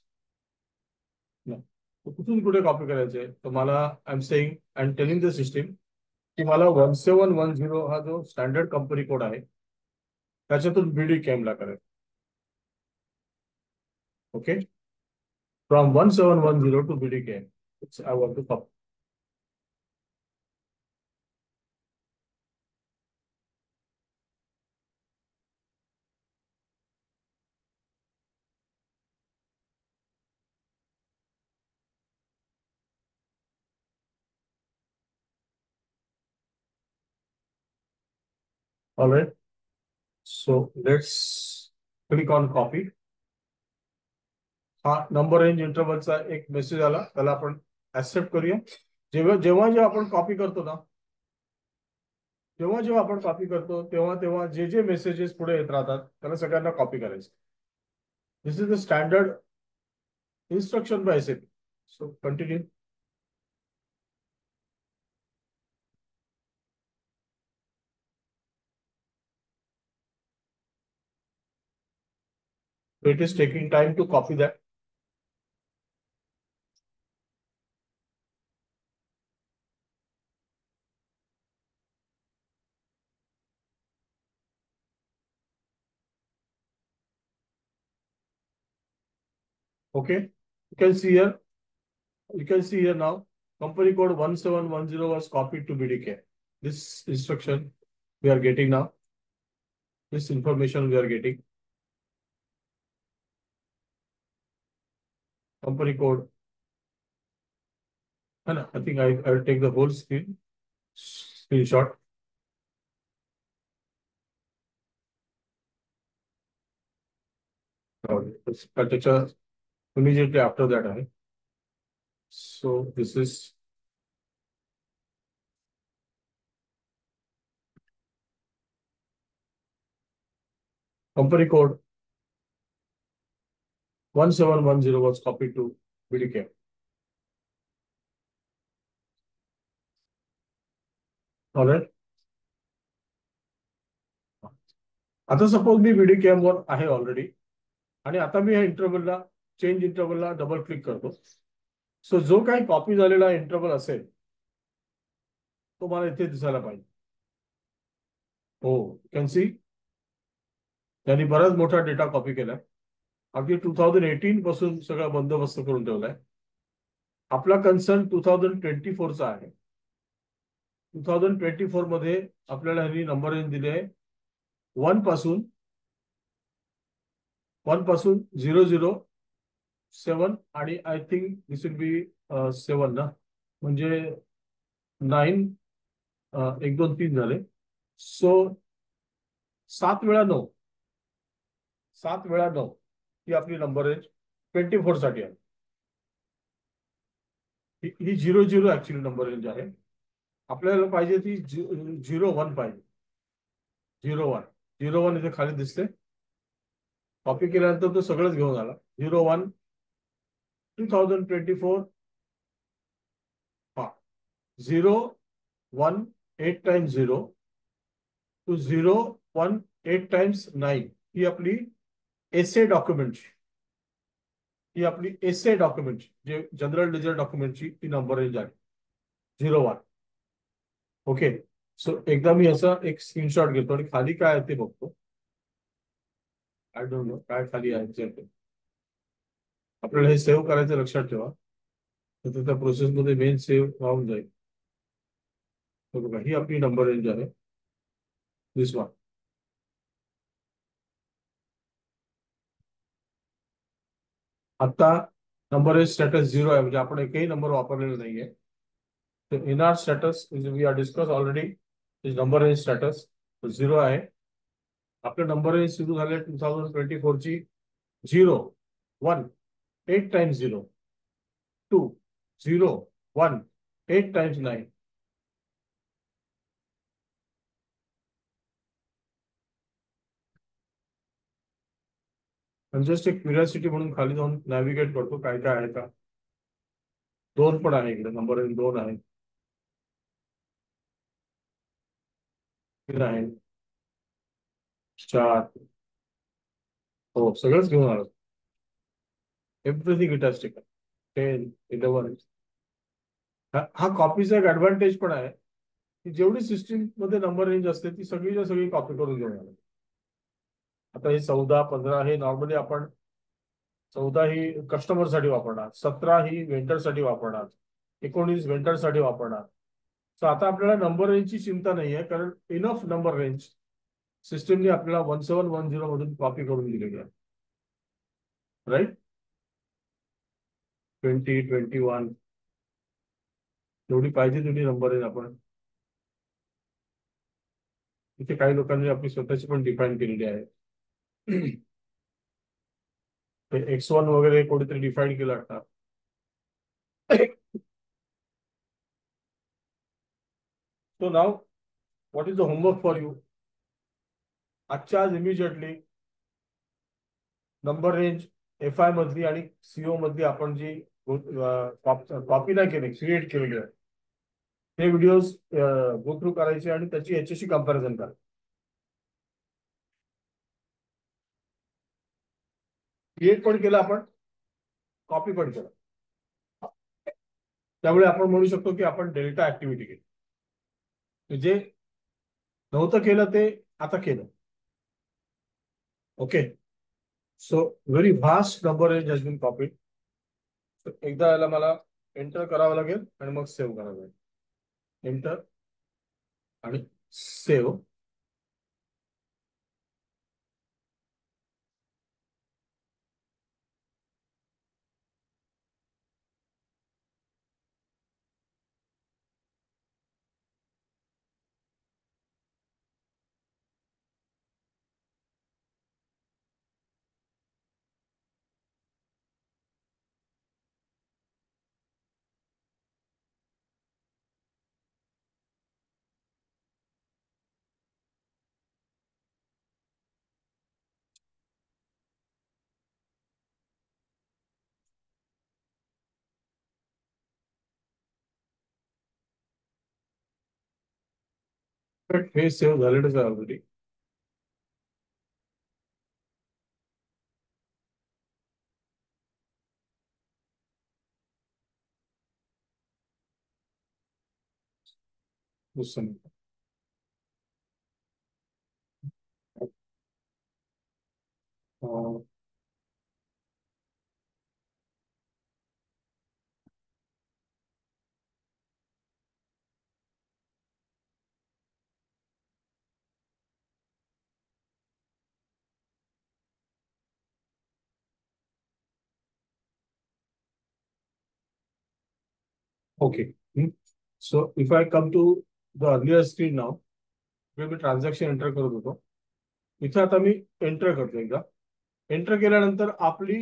कुठून कुठे कॉपी करायचे, तर मला I am saying and telling the system की मला 1710 हा जो स्टँडर्ड कंपनी कोड आहे त्याच्यातून BDKM ला करायचं. Okay. From 1710 to BDKM I want to copy. All right. So let's click on copy. हा नंबर रेंज इंटरव्हलचा एक मेसेज आला, त्याला आपण ऍक्सेप्ट करूया. जेव्हा जेव्हा जेव्हा आपण कॉपी करतो ना, जेव्हा जेव्हा आपण कॉपी करतो तेव्हा तेव्हा जे जे मेसेजेस पुढे येत राहतात त्याला सगळ्यांना कॉपी करायचं. This is the standard instruction by SAP. So continue. So it is taking time to copy that. Okay. You can see here. You can see here now. Company code 1710 was copied to BDK. This instruction we are getting now. This information we are getting. Company code. And I think I will take the whole screenshot. Immediately after that, so this is company code 1710 was copied to BDK. All right. आता सपोज मी व्हिडिओ कॅमवर आहे ऑलरेडी आणि आता मी ह्या इंटरव्हलला चेंज इंटरव्हलला डबल क्लिक करतो. सो जो काही कॉपी झालेला इंटरव्हल असेल तो मला इथे दिसायला पाहिजे. हो, कॅन सी त्यांनी बराच मोठा डेटा कॉपी केलाय. अगदी 2018 पासून सगळा बंदोबस्त करून ठेवलाय. आपला कन्सर्न 2024चा आहे. 2024 मध्ये आपल्याला ह्यांनी नंबर दिले 1 पासून 007 आणि I think this will be 7 ना, म्हणजे 9, 1 2 3 झाले. सो 7 वेळा 9, 7 वेळा 9 ही आपली नंबर रेंज 24 साठी आहे. ही 00 ऍक्च्युली नंबर रेंज आहे. आपल्याला पाहिजे ती 01 पाहिजे. 01 01 इथे खाली दिसते. कॉपी केल्यानंतर तो सगळंच घेऊन आला. 01 2024. हा, 018 टाइम्स 0 टू 018 टाइम्स 9 ही आपली एसे डॉक्युमेंटची, ही आपली एसे डॉक्युमेंटची जे जनरल लेजर डॉक्युमेंटची ती नंबर रेंज आहे 01. ओके. सो एकदा मी याचा एक स्क्रीनशॉट घेतो आणि खाली काय आहे ते बघतो. आय डोंट नो काय खाली आहे एक्झॅक्ट. आपल्याला हे सेव्ह करायचं लक्षात ठेवा, तर त्या प्रोसेसमध्ये मेन सेव्ह राहून जाईल. तर बघा ही आपली नंबर रेंज आहे, दिस वन. आता नंबर रेंज स्टेटस 0 आहे, म्हणजे आपण एकही नंबर वापरलेला नाहीये. तर in R status we are discuss already number range status 0 आहे. आपलं नंबर रेंज सुरू झाले 2024 ची 018 टाइम्स 0 टू 018 टाइम्स 9. जस्ट एक क्युरियोसिटी म्हणून खाली जाऊन नॅव्हिगेट करतो काय काय आहे का. 2 पण आहे इकडे, नंबर रेंज 2 आहे, 3 आहे, 4. हो, सगळंच घेऊन आलो. Everything it has taken. 10, 11. हा कॉपीचा एक ऍडव्हान्टेज पण आहे की जेवढी सिस्टीम मध्ये नंबर रेंज असते ती सगळीच्या सगळी कॉपी करून घेऊन आलो. आता हे 14, 15 हे नॉर्मली आपण 14 ही कस्टमर साठी वापरणार, 17 ही वेंडर साठी वापरणार, 19 वेंडर साठी वापरणार. सो आता आपल्याला नंबर रेंजची चिंता नाही आहे, कारण इनफ नंबर रेंज सिस्टीमने आपल्याला 1710 मधून कॉपी करून दिलेली आहे. राईट. 20, 21 जेवढी पाहिजे तेवढी नंबर रेंज आपण इथे काही लोकांनी आपली स्वतःची पण डिफाईन केलेली आहे. X1 वगैरे कोणीतरी डिफाईन केलं असणार. So now, what is the homework for you? आजच्या आज इमिजिएटली नंबर रेंज FI मधली आणि CO मधली आपण जी कॉपी नाही केली, क्रिएट केलेली आहे, ते व्हिडिओज गो थ्रू करायचे आणि त्याची याच्याशी कंपॅरिझन करा. क्रिएट पण केलं आपण, कॉपी पण केलं. त्यामुळे आपण म्हणू शकतो की आपण डेल्टा ऍक्टिव्हिटी केली, जे नव्हतं केलं ते आता केलं. Okay. So very vast number range has been copied. एकदा याला मला एंटर करावं लागेल आणि मग सेव्ह करावं लागेल. एंटर आणि सेव्ह. हे सेव्ह झालेलंच आहे ऑलरेडी. उस समय। Okay. So if I come to the earlier screen now, me transaction enter करत होतो. इथे आता मी एंटर करतो एकदा. एंटर केल्यानंतर आपली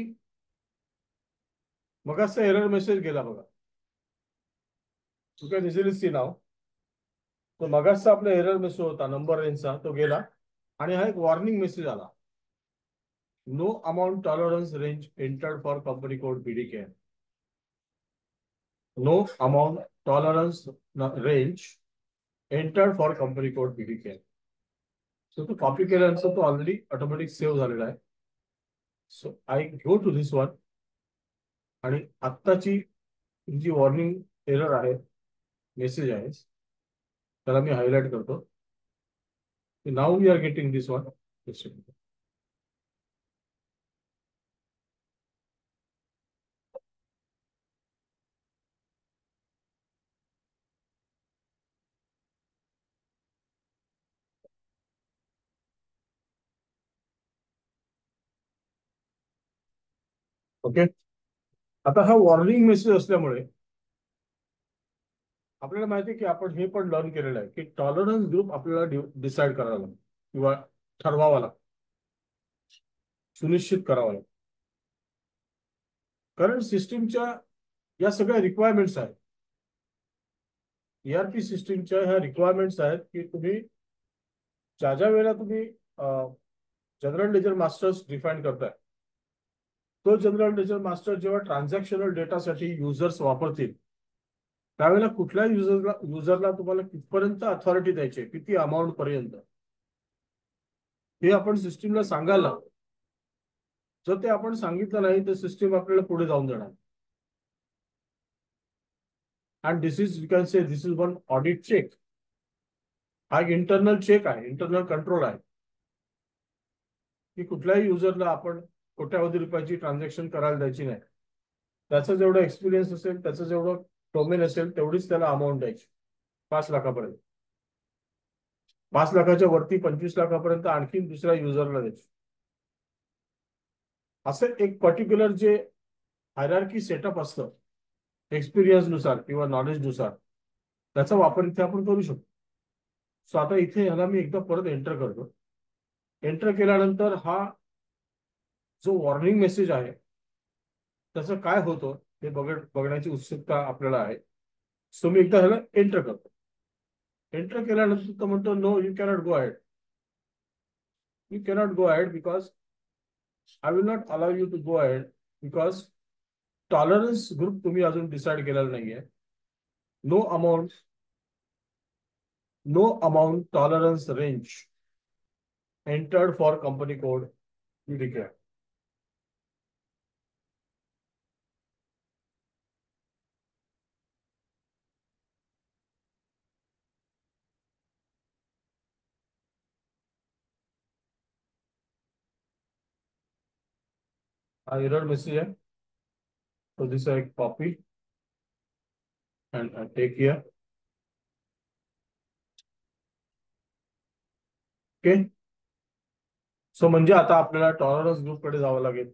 मगाचा एरर मेसेज गेला बघा. यू कॅन इझिली सी नाव. तो मगाचा आपला एरर मेसेज होता नंबर रेंजचा, तो गेला आणि हा एक वॉर्निंग मेसेज आला. No amount tolerance range entered for company code BDK. No amount tolerance range entered for company code BDK. So तो कॉपी केल्यानंतर तो ऑलरेडी ऑटोमॅटिक सेव्ह झालेला आहे. So I go to this one आणि आत्ताची जी वॉर्निंग एरर आहे, मेसेज आहे, त्याला मी हायलाइट करतो. Now we are getting this one. Okay. आता हा वॉर्निंग मेसेज असल्यामुळे आपल्याला माहिती आहे की आपण हे पण लर्न केलेलं आहे की टॉलरन्स ग्रुप आपल्याला डिसाईड करावा लागतो किंवा ठरवावा लागतो, सुनिश्चित करावा लागतो. कारण सिस्टीमच्या या सगळ्या रिक्वायरमेंट्स आहेत. ERP सिस्टीमच्या ह्या रिक्वायरमेंट्स आहेत की तुम्ही ज्या ज्या वेळेला तुम्ही जनरल लेजर मास्टर्स डिफाईन करताय, तो जनरल लेजर मास्टर जेव्हा ट्रान्झॅक्शनल डेटासाठी युजर्स वापरतील, त्यावेळेला कुठल्या युजरला तुम्हाला कितपर्यंत अथॉरिटी द्यायची, किती अमाऊंट पर्यंत, हे आपण सिस्टीमला सांगायला लागतो. जर ते आपण सांगितलं नाही तर सिस्टीम आपल्याला पुढे जाऊन देणार. And this is, you can say this is one audit check. हा एक इंटरनल चेक आहे, इंटरनल कंट्रोल आहे की कुठल्याही युजरला आपण कोट्यावधी रुपयाची ट्रान्झॅक्शन करायला द्यायची नाही. त्याचा जेवढा एक्सपिरियन्स असेल, त्याचं जेवढं डोमेन असेल, तेवढीच त्याला अमाऊंट द्यायची. 5 लाखापर्यंत, 5 लाखाच्या वरती 25 लाखापर्यंत आणखी दुसऱ्या युजरला द्यायची. असं एक पर्टिक्युलर जे हायरार्की सेटअप असतं एक्सपिरियन्स नुसार किंवा नॉलेज नुसार, त्याचा वापर इथे आपण करू शकतो. सो आता इथे ह्याला मी एकदा परत एंटर करतो. एंटर केल्यानंतर हा जो वॉर्निंग मेसेज आहे त्याचं काय होतं हे बघण्याची उत्सुकता आपल्याला आहे. सो मी एकदा ह्याला एंटर करतो. एंटर केल्यानंतर तो म्हणतो no, you cannot go ahead. You cannot go ahead because I will not allow you to go ahead because tolerance group तुम्ही अजून डिसाईड केलेला नाहीये. No amount tolerance range entered for company code BDK. हा एरर मेसेज आहे. So this I copy and I take here. Okay. So म्हणजे आता आपल्याला टॉलरन्स ग्रुप कडे जावं लागेल.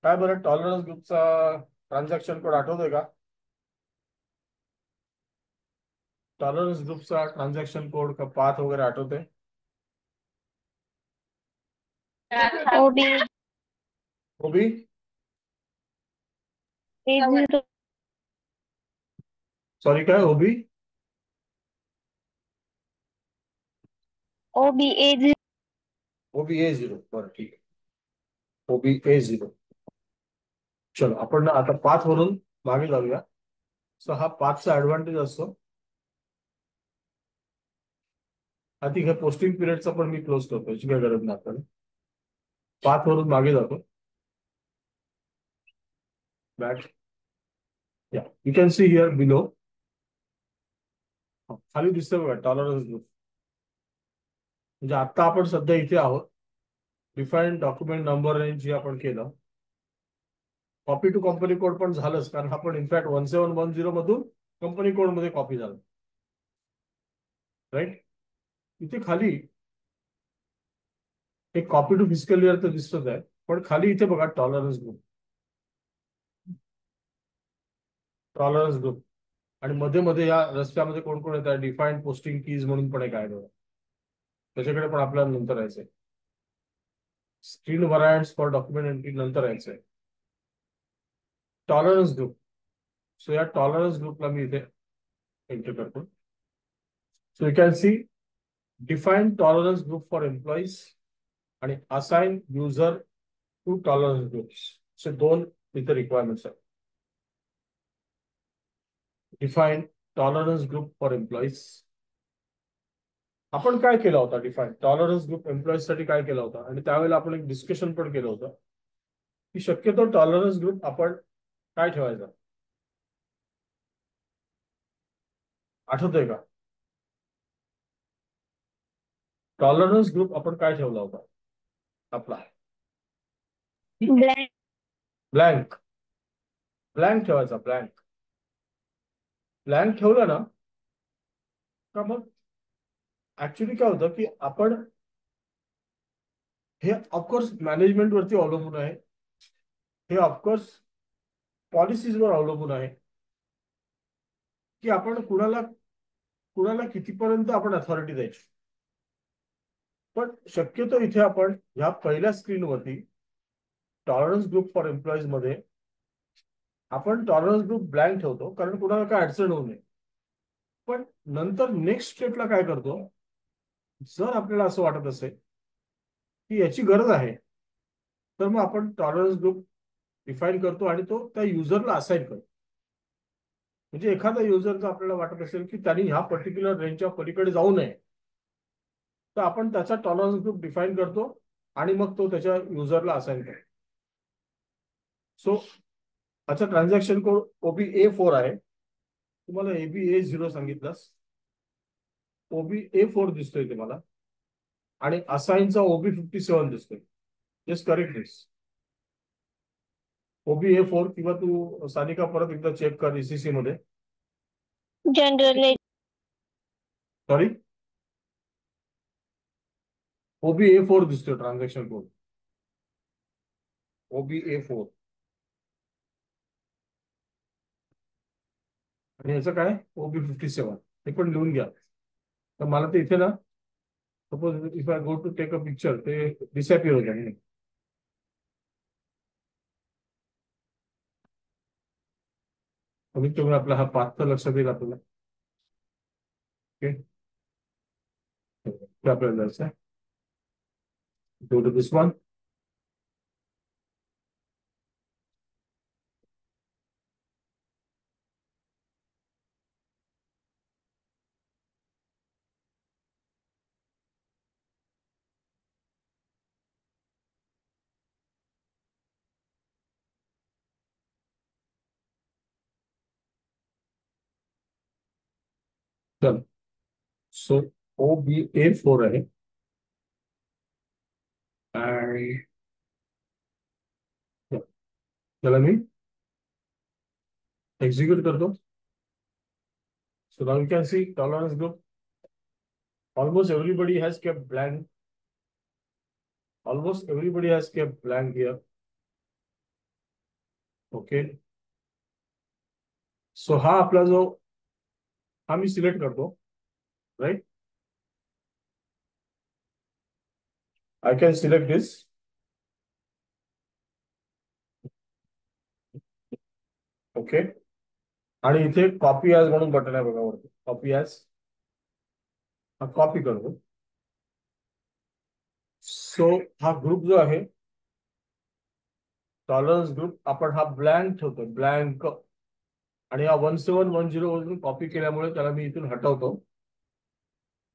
काय बरं, टॉलरन्स ग्रुपचा ट्रान्झॅक्शन कोड आठवतोय का? टॉलरन्स ग्रुपचा ट्रान्झॅक्शन कोड का पाथ वगैरे आठवते? OB ओबी A0 सॉरी, काय ओबी? OB A0 ओबी A0. बरं, ठीक आहे. ओबी A0. चलो आपण ना आता पाथ वरून मागे जाऊया. सो हा पाथचा ऍडव्हान्टेज असतो. आधी ह्या पोस्टिंग पिरियडचा पण मी क्लोज करतो, याची काय गरज नाही आपल्याला. पाथ वरून मागे जातो. Back. Yeah, you can see here below. खाली दिसतंय बघा टॉलरन्स ग्रुप. म्हणजे आता आपण सध्या इथे आहोत. डिफाईन डॉक्युमेंट नंबर रेंज जे आपण केलं. कॉपी टू कंपनी कोड पण झालंच, कारण आपण इनफॅक्ट 1710 मधून कंपनी कोड मध्ये कॉपी झालं. राईट. इथे खाली एक कॉपी टू फिजिकल इयर तर दिसतच आहे, पण खाली इथे बघा टॉलरन्स ग्रुप. टॉलरन्स ग्रुप आणि मध्ये मध्ये या रस्त्यामध्ये कोण कोण येतात, डिफाईन्ड पोस्टिंग कीज म्हणून पण एक आहे बघा. त्याच्याकडे पण आपल्याला नंतर यायचंय. Screen variants for document entry नंतर यायचंय. Tolerance group. सो या टॉलरन्स ग्रुपला मी इथे एंटर करतो. So you can see define tolerance group for employees आणि assign user to tolerance groups. असे दोन इथे रिक्वायरमेंट्स आहेत. Define tolerance group for employees. आपण काय केला होता डिफाईन टॉलरन्स ग्रुप एम्प्लॉईज साठी काय केला होता, आणि त्यावेळेला आपण एक डिस्कशन पण केलं होतं की शक्यतो टॉलरन्स ग्रुप आपण काय ठेवायचा. आठवतंय का? टॉलरन्स ग्रुप आपण काय ठेवला होता आपला? ब्लँक. ब्लँक. ब्लँक ठेवायचा. ब्लँक. ब्लँक ठेवलं ना का मग ऍक्च्युली काय होतं की आपण हे ऑफकोर्स मॅनेजमेंट वरती अवलंबून आहे. हे ऑफकोर्स पॉलिसीजवर अवलंबून आहे की आपण कुणाला कुणाला कितीपर्यंत आपण अथॉरिटी द्यायची. पण शक्यतो इथे आपण ह्या पहिल्या स्क्रीनवरती टॉलरन्स ग्रुप फॉर एम्प्लॉईज मध्ये आपण टॉलरन्स ग्रुप ब्लँक ठेवतो, कारण कुणाला काय अडचण होऊ नये. पण नंतर नेक्स्ट स्टेपला काय करतो, जर आपल्याला असं वाटत असेल की याची गरज आहे, तर मग आपण टॉलरन्स ग्रुप डिफाईन करतो आणि तो त्या युजरला असाइन करतो. म्हणजे एखादा युजर जर आपल्याला वाटत असेल की त्यांनी ह्या पर्टिक्युलर रेंजच्या पलीकडे जाऊ नये, तर आपण त्याचा टॉलरन्स ग्रुप डिफाईन करतो आणि मग तो त्याच्या युजरला असाइन करतो. सो अच्छा, ट्रान्झॅक्शन कोड OBA4 आहे. तुम्हाला ABA0 सांगितलंस. OBA4 दिसतोय तुम्हाला आणि असाइनचा OB57 दिसतोय. जस्ट करेक्ट दिस. OBA4 किंवा तू सानिका परत एकदा चेक कर ECC मध्ये. जनरल. सॉरी, OBA4 दिसतोय ट्रान्झॅक्शन कोड. OBA4 आणि याचं काय OB57. हे पण लिहून घ्या. तर मला ते इथे ना, suppose if I go to take a picture, ते डिसअपिअर होत आहे. कमीत कमी आपला हा पाथ तर लक्षात येईल आपल्याला. ओके, आपल्याला जायचं आहे. Go to this one. चल, सो OBA4 आहे आणि त्याला मी एक्झिक्यूट करतो. So now you can see tolerance group. Almost everybody has kept blank. Almost everybody has kept blank here. Okay. So हा आपला जो हा मी सिलेक्ट करतो. Right. I can select this. Okay. आणि इथे कॉपी ॲज म्हणून बटन आहे बघा वरती. Copy as. हा कॉपी करतो. सो हा ग्रुप जो आहे टॉलरन्स ग्रुप, आपण हा ब्लँक ठेवतो. ब्लँक. आणि हा 1710 वरून कॉपी केल्यामुळे त्याला मी इथून हटवतो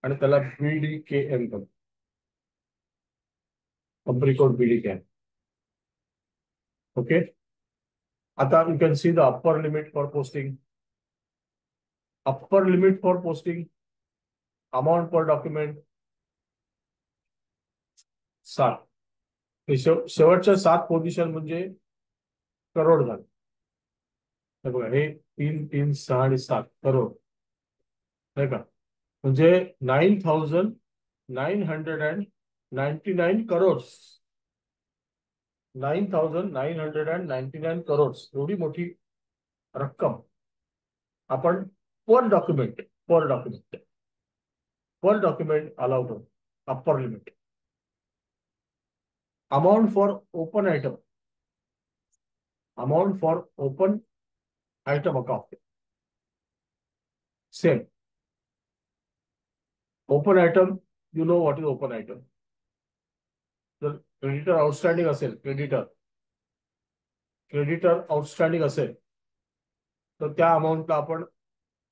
आणि त्याला BDKM करतो. Company code BDKM. ओके. आता you can see the upper limit for posting. Upper limit for posting, amount per document 7. शेवटच्या 7 पोझिशन म्हणजे करोड झाले. हे बघा, हे 3, 3, 6 आणि 7 करोड नाही का, म्हणजे 9,999 करोड्स. 9,999 करोड्स एवढी मोठी रक्कम आपण पर डॉक्युमेंट अलाउड होतो. Upper limit. Amount for open item account same. Open item, you know what is open item. जर क्रेडिटर आउटस्टँडिंग असेल, क्रेडिटर आउटस्टँडिंग असेल तर त्या अमाऊंटला आपण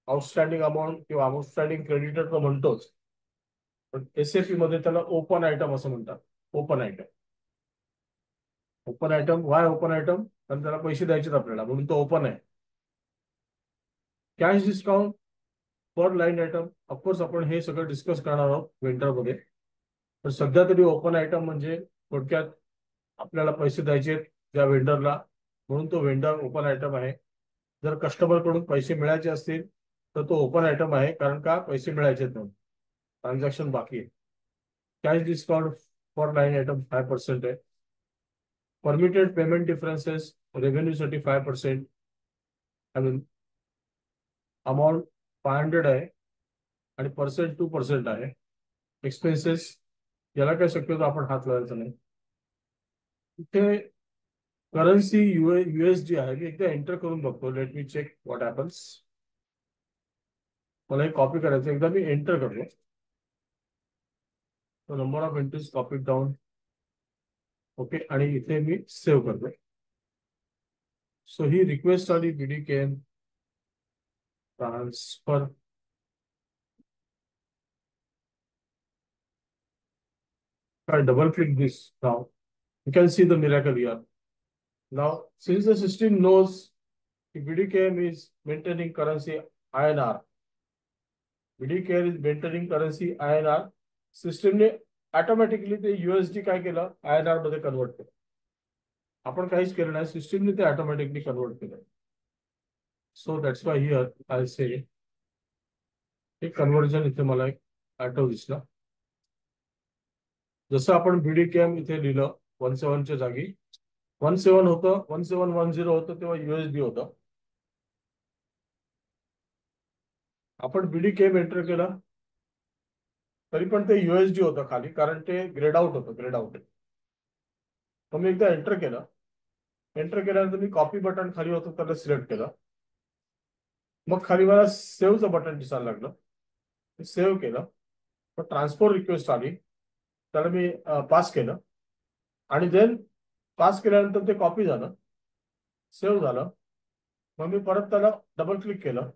आउटस्टँडिंग अमाऊंट किंवा आउटस्टँडिंग क्रेडिटर तर म्हणतोच, पण SAP मध्ये त्याला ओपन आयटम असं म्हणतात. Open item. Y open item? कारण त्याला पैसे द्यायचे आपल्याला, म्हणून तो ओपन आहे. कॅश डिस्काउंट पर लाईन आयटम, ऑफकोर्स आपण हे सगळं डिस्कस करणार आहोत वेंडरमध्ये. पण सध्या तरी ओपन आयटम म्हणजे थोडक्यात आपल्याला पैसे द्यायचे त्या वेंडरला, म्हणून तो वेंडर ओपन आयटम आहे. जर कस्टमरकडून पैसे मिळायचे असतील तर तो ओपन आयटम आहे, कारण का पैसे मिळायचे म्हणून, ट्रान्झॅक्शन बाकी आहे. Cash discount for line item 5% आहे. परमिटेड पेमेंट डिफरन्सेस रेव्हेन्यूसाठी 5%. अमाऊंट 500 आहे आणि 2% आहे. एक्सपेन्सेस याला काय शक्यतो आपण हात लावायचा नाही. इथे करन्सी USD आहे. मी एकदा एंटर करून बघतो. Let me check what happens. मला हे कॉपी करायचं, एकदा मी एंटर करतो. Number of entries copy down. Okay, आणि इथे मी सेव्ह करतो. सो ही रिक्वेस्ट आली BDKM transfer. I double click this now. You can see the miracle here. Now, since the system knows if BDKM is maintaining currency INR, BDKM is maintaining currency INR, system ने ऑटोमॅटिकली ते USD काय केलं, INR मध्ये कन्वर्ट केलं. आपण काहीच केलं नाही, सिस्टमने ते ऑटोमॅटिकली कन्वर्ट केलं. So that's why here I say हे कन्वर्जन इथे मला एक ऑटो दिसला. जसं आपण BDKM इथे लिहिलं 17च्या जागी 17 होतं, 1710 होतं, तेव्हा USD होतं. आपण BDKM एंटर केला तरी पण ते USD होतं खाली, कारण ते ग्रेड आउट होतं. मी एकदा एंटर केल्यानंतर मी कॉपी बटन खाली होतं त्याला सिलेक्ट केलं. मग खाली मला सेव्हचं बटन दिसायला लागलं. सेव्ह केलं. मग ट्रान्सफर रिक्वेस्ट आली, त्याला मी पास केलं आणि देन पास केल्यानंतर ते कॉपी झालं, सेव्ह झालं. मग मी परत त्याला डबल क्लिक केलं.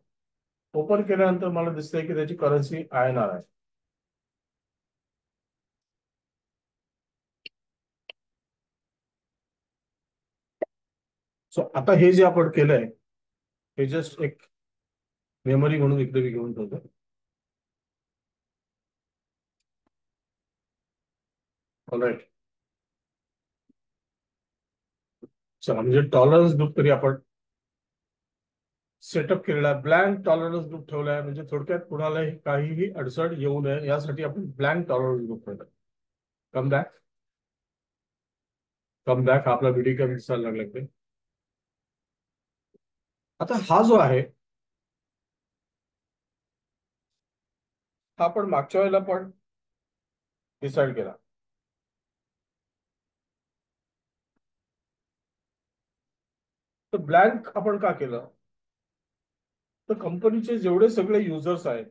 ओपन केल्यानंतर मला दिसतंय की त्याची करन्सी INR आहे. सो आता हे जे आपण केलंय हे जस्ट एक मेमरी म्हणून इकडे मी घेऊन ठेवतो. ऑलराईट, चला, म्हणजे टॉलरन्स ग्रुप तरी आपण सेटअप केलेला आहे. ब्लँक टॉलरन्स ग्रुप ठेवलाय, म्हणजे थोडक्यात कुणालाही काहीही अडचण येऊ नये यासाठी आपण ब्लँक टॉलरन्स ग्रुप ठेवलाय. कम बॅक आपला BDKM दिसायला लागला. आता हा जो आहे हा आपण मागच्या वेळेला पण डिसाइड केला. तर ब्लँक आपण का केलं, तर कंपनीचे जेवढे सगळे युजर्स आहेत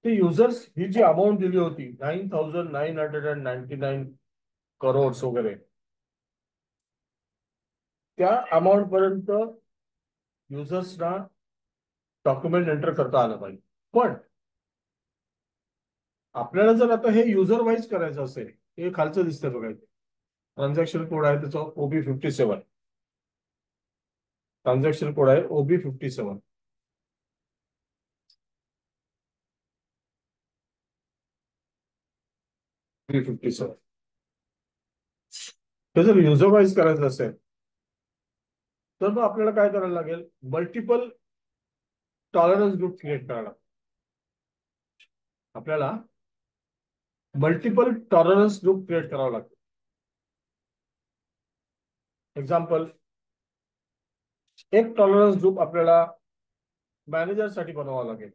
ते युजर्स ही जी अमाऊंट दिली होती 9,999 करोड्स वगैरे, त्या अमाऊंट पर्यंत युजर्सना डॉक्युमेंट एंटर करता आलं पाहिजे. पण आपल्याला जर आता हे युजर वाईज करायचं असेल, हे खालचं दिसतंय बघा, ट्रान्झॅक्शन कोड आहे त्याचा OB57. ट्रान्झॅक्शन कोड आहे OB57. OB57. हे जर युजर वाईज करायचं असेल तर मग आपल्याला काय करायला लागेल, मल्टिपल टॉलरन्स ग्रुप क्रिएट करायला लागेल. आपल्याला मल्टिपल टॉलरन्स ग्रुप क्रिएट करावा लागतो. एक्झाम्पल, एक टॉलरन्स ग्रुप आपल्याला मॅनेजरसाठी बनवावा लागेल.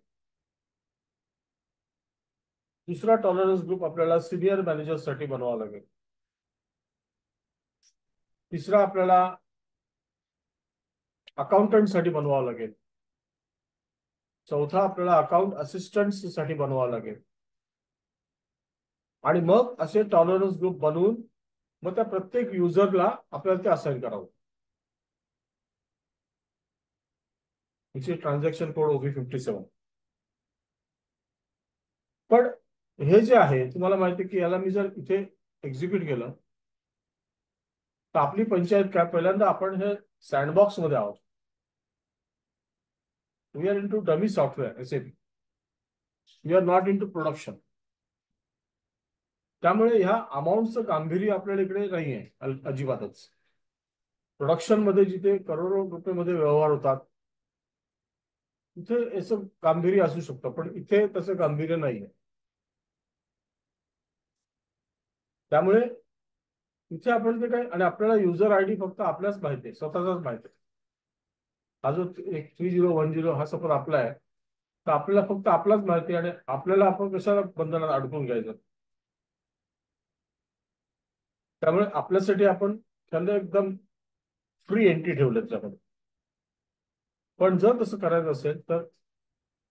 दुसरा टॉलरन्स ग्रुप आपल्याला सिनियर मॅनेजरसाठी बनवावा लागेल. तिसरा आपल्याला अकाउंटंटसाठी बनवावा लागेल. चौथा आपल्याला अकाउंट असिस्टंटसाठी बनवावा लागेल. आणि मग असे टॉलरन्स ग्रुप बनवून मग त्या प्रत्येक युजरला आपल्याला ते असाइन करावं. Transaction code OB57. पण हे जे आहे तुम्हाला माहिती की याला मी जर इथे एक्झिक्यूट केलं तर आपली पंचायत काय, पहिल्यांदा आपण हे सँडबॉक्स मध्ये आहोत. We are into dummy software SAP. We are not into production. त्यामुळे ह्या अमाऊंटचं गांभीर्य आपल्याला इकडे नाही आहे अजिबातच. प्रोडक्शन मध्ये जिथे करोडो रुपये व्यवहार होतात तिथे याचं गांभीर्य असू शकतं, पण इथे तसं गांभीर्य नाहीये. त्यामुळे इथे आपण ते काय, आणि आपल्याला युजर ID फक्त आपल्याच माहिती आहे, स्वतःचाच माहिती आहे. हा जो 3010 हा सपोज आपला आहे तर आपल्याला फक्त आपलाच माहिती आहे, आणि आपल्याला आपण कशाला बंधनात अडकून घ्यायचं. त्यामुळे आपल्यासाठी आपण त्यांना एकदम फ्री एंट्री ठेवलं त्यामध्ये. पण जर तसं करायचं असेल तर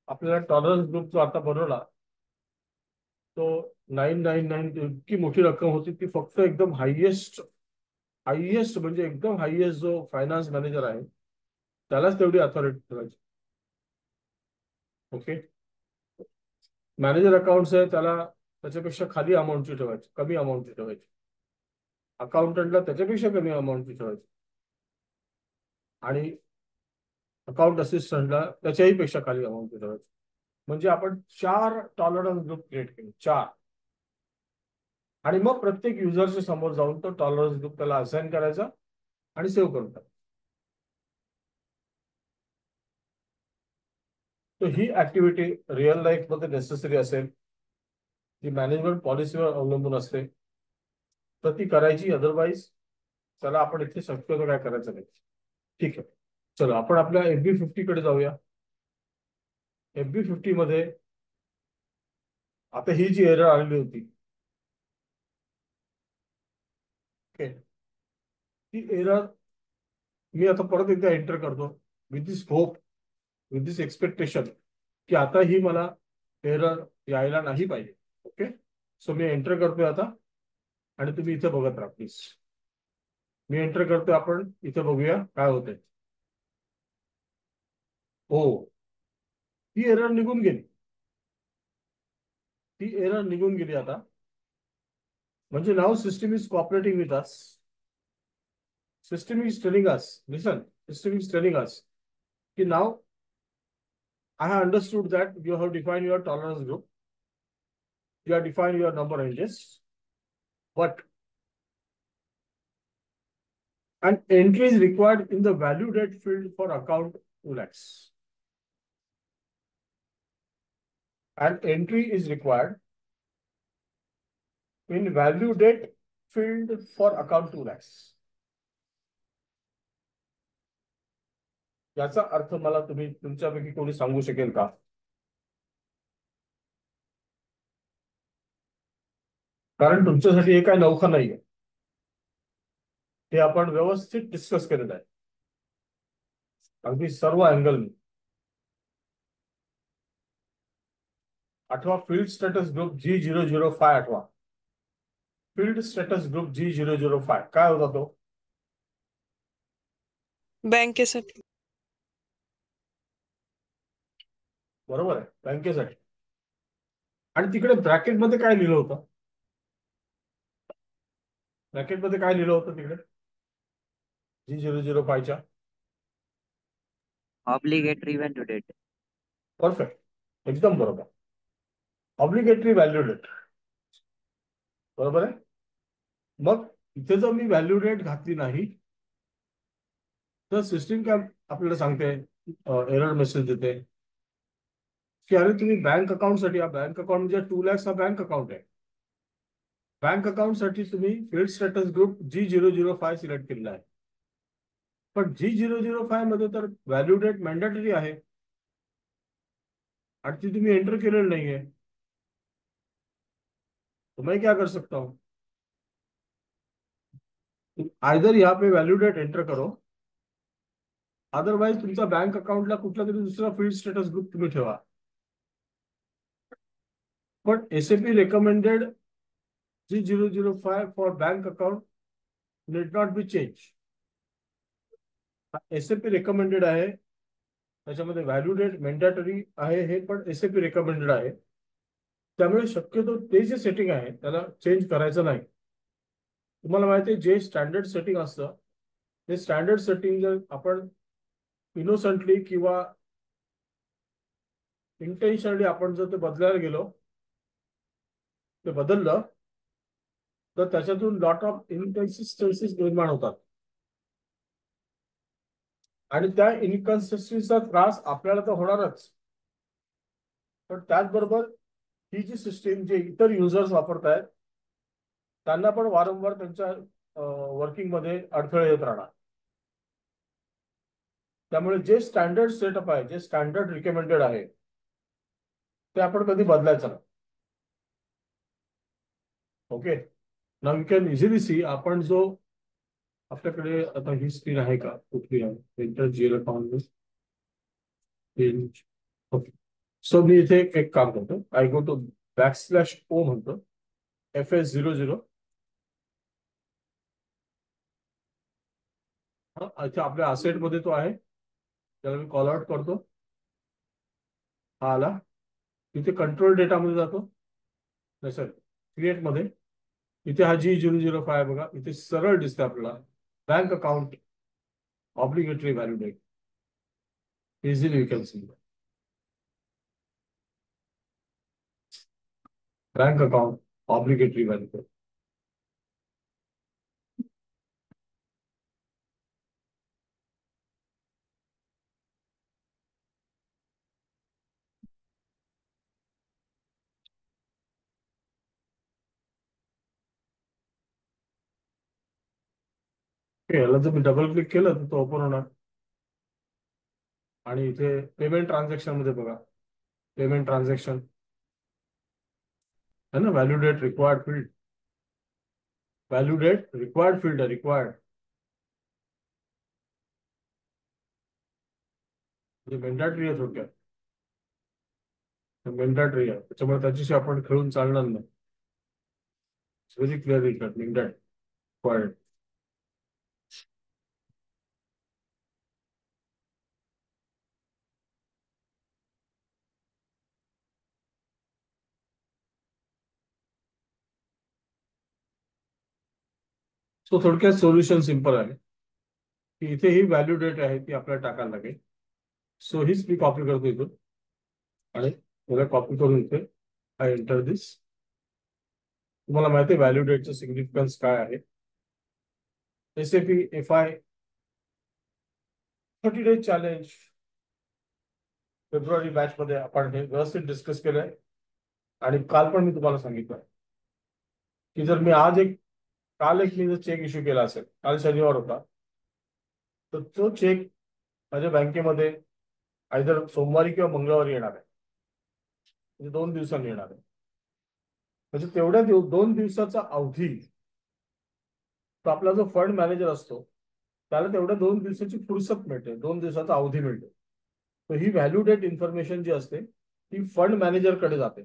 आपल्याला टॉलरन्स ग्रुप जो आता बनवला तो 999 इतकी मोठी रक्कम होती, ती फक्त एकदम हायएस्ट म्हणजे एकदम हायएस्ट जो फायनान्स मॅनेजर आहे त्यालाच तेवढी अथॉरिटी ठेवायची. ओके, मॅनेजर अकाउंट्स आहे त्याला त्याच्यापेक्षा खाली अमाऊंटची ठेवायची, कमी अमाऊंटची ठेवायची. अकाउंटंटला त्याच्यापेक्षा कमी अमाऊंटची ठेवायची, आणि अकाउंट असिस्टंटला त्याच्याही पेक्षा खाली अमाऊंटची ठेवायची. म्हणजे आपण 4 टॉलरन्स ग्रुप क्रिएट केले, 4. आणि मग प्रत्येक युजरच्या समोर जाऊन तो टॉलरन्स ग्रुप त्याला असाइन करायचा आणि सेव्ह करून टाकायचा. तर ही ऍक्टिव्हिटी रिअल लाईफ मध्ये नेसेसरी असेल, ती मॅनेजमेंट पॉलिसीवर अवलंबून असते, तर ती करायची. अदरवाईज चला आपण इथे शक्यतो काय करायचं नाही. ठीक आहे, चलो आपण आपल्या FB50 कडे जाऊया. FB50 मध्ये आता ही जी एरर आलेली होती, ओके, ती एरर मी आता परत एकदा एंटर करतो with this hope, with this expectation की आता ही मला एरर यायला नाही पाहिजे. ओके, सो मी एंटर करतोय आता, आणि तुम्ही इथे बघत राहा प्लीज. मी एंटर करतोय, आपण इथे बघूया काय होतंय. हो, ती एरर निघून गेली. ती एरर निघून गेली आता. म्हणजे now system is cooperating with us. System is telling us, listen, system is telling us कि now I have understood that you have defined your tolerance group, you have defined your number ranges, but an entry is required in the value date field for account 2 lakhs. An entry is required in value date field for account 2 lakhs. याचा अर्थ मला तुम्ही तुमच्यापैकी कोणी सांगू शकेल का? कारण तुमच्यासाठी हे काय नौखा नाहीये, ते आपण व्यवस्थित डिस्कस केलेलं आहे अगदी सर्व अँगल. आठवा फील्ड स्टेटस ग्रुप G005. आठवा फील्ड स्टेटस ग्रुप G005 काय होता तो? बँकेसाठी. बरोबर आहे, बँकेसाठी. आणि तिकडे ब्रॅकेट मध्ये काय लिहिलं होतं? ब्रॅकेटमध्ये काय लिहिलं होतं तिकडे G005च्या? Obligatory value date. परफेक्ट, एकदम बरोबर. ऑब्लिगेटरी व्हॅल्यू डेट, बरोबर आहे. मग इथे जर मी व्हॅल्यू डेट घातली नाही तर सिस्टीम काय आपल्याला सांगते, एरर मेसेज देते की अरे तुम्ही बँक अकाउंटसाठी, बँक अकाउंट म्हणजे 2 lakhs हा बँक अकाउंट आहे. बँक अकाउंटसाठी तुम्ही field status group G005 select केलेला आहे. पण G005 मध्ये तर व्हॅल्यू डेट मॅन्डेटरी आहे आणि ती तुम्ही एंटर केलेली नाहीये. तो मैं क्या कर सकता हूं? आयदर यहाँ पे व्हॅल्यू डेट एंटर करो, अदरवाइज तुमचा बँक अकाउंटला कुठला तरी दुसरा फील्ड स्टेटस ग्रुप तुम्ही ठेवा. पण SAP recommended G005 for bank account need not be change. SAP recommended आहे, त्याच्यामध्ये व्हॅल्यू डेट मॅन्डेटरी आहे, हे पण SAP रेकमेंडेड आहे. त्यामुळे शक्यतो ते जे सेटिंग आहे त्याला चेंज करायचं नाही. तुम्हाला माहिती आहे जे स्टँडर्ड सेटिंग असतं ते स्टँडर्ड सेटिंग जर आपण इनोसंटली किंवा इंटेन्शनली आपण जर ते बदलायला गेलो, ते बदललं तर त्याच्यातून लॉट ऑफ इनकन्सिस्टन्सीज निर्माण होतात आणि त्या इनकन्सिस्टन्सीचा त्रास आपल्याला तर होणारच. पण त्याचबरोबर ही जी सिस्टीम जे इतर युजर्स वापरतायत त्यांना पण वारंवार त्यांच्या वर्किंग मध्ये अडथळे येत राहणार. त्यामुळे जे स्टँडर्ड सेटअप आहे, जे स्टँडर्ड रिकमेंडेड आहे ते आपण कधी बदलायचं नाही. Okay, now you can easily see, आपण जो आपल्याकडे आता ही स्क्रीन आहे का, कुठली आहे, enter GL account. Okay, so मी इथे एक काम करतो, आय गो टू \O म्हणतो, FS00. इथे आपल्या असेट मध्ये तो आहे, त्याला मी कॉल आउट करतो. हा आला. इथे कंट्रोल डेटा मध्ये जातो, नाही सर, क्रिएट मध्ये. इथे हा G005 बघा, इथे सरळ दिसते आपल्याला bank account obligatory value date. Easily you can see bank account obligatory value date. याला जर मी डबल क्लिक केलं तर तो ओपन होणार आणि इथे पेमेंट ट्रान्झॅक्शन मध्ये बघा, पेमेंट ट्रान्झॅक्शन है ना, value date required field, value date required field आहे, रिक्वायर्ड म्हणजे मॅन्डेटरी आहे थोडक्यात, मॅन्डेटरी आहे. त्याच्यामुळे त्याच्याशी आपण खेळून चालणार नाही. Very clear required. सो थोडक्यात सोल्युशन सिंपल आहे की इथे ही व्हॅल्यू डेट आहे ती आपल्याला टाकायला लागेल. सो हीच मी कॉपी करतो इथून आणि मला कॉपी करून इथे आय एंटर दिस. तुम्हाला माहिती आहे व्हॅल्यू डेटचं सिग्निफिकन्स काय आहे. SAP FI 30 days challenge February batch मध्ये आपण हे व्यवस्थित डिस्कस केलंय आणि काल पण मी तुम्हाला सांगितलं की जर मी काल एक मी जर चेक इश्यू केला असेल, काल शनिवार होता, तर तो चेक माझ्या बँकेमध्ये आयदर सोमवारी किंवा मंगळवारी येणार आहे, म्हणजे 2 दिवसांनी येणार आहे. म्हणजे तेवढ्या 2 दिवसाचा अवधी तो आपला जो फंड मॅनेजर असतो त्याला तेवढ्या 2 दिवसाची फुरसत मिळते, 2 दिवसाचा अवधी मिळते. तर ही व्हॅल्यू डेट इन्फॉर्मेशन जी असते ती फंड मॅनेजरकडे जाते.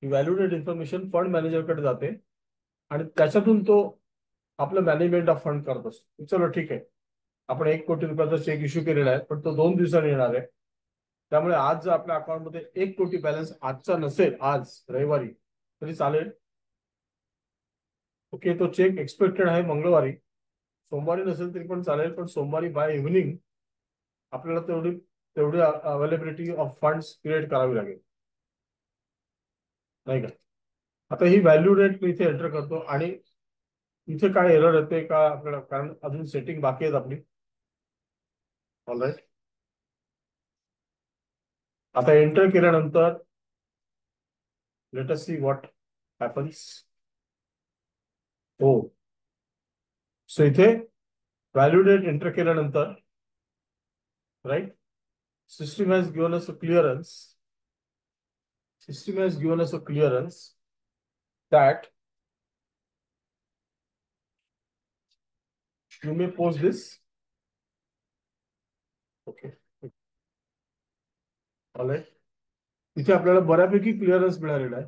ही व्हॅल्यू डेट इन्फॉर्मेशन फंड मॅनेजरकडे जाते आणि त्याच्यातून तो आपलं मॅनेजमेंट ऑफ फंड करत असतो. चलो ठीक आहे, आपण 1 कोटी रुपयाचा चेक इश्यू केलेला आहे पण तो 2 दिवसांनी येणार आहे. त्यामुळे आज जर आपल्या अकाउंटमध्ये 1 कोटी बॅलन्स आजचा नसेल, आज रविवारी, तरी चालेल. ओके, तो चेक एक्सपेक्टेड आहे मंगळवारी. सोमवारी नसेल तरी पण चालेल, पण सोमवारी बाय इव्हनिंग आपल्याला तेवढी अवेलेबिलिटी ऑफ फंड्स क्रिएट करावी लागेल, नाही का? आता ही व्हॅल्यू डेट मी इथे एंटर करतो आणि इथे काय एरर येते का आपल्याला, कारण अजून सेटिंग बाकी आहेत आपली. ऑलराईट, आता एंटर केल्यानंतर let us see what happens. हो, सो इथे व्हॅल्यू डेट एंटर केल्यानंतर right, system has given us a clearance. System has given us a clearance that you may post this. Okay. Alright. इथे आपल्याला बऱ्यापैकी क्लिअरन्स मिळालेला आहे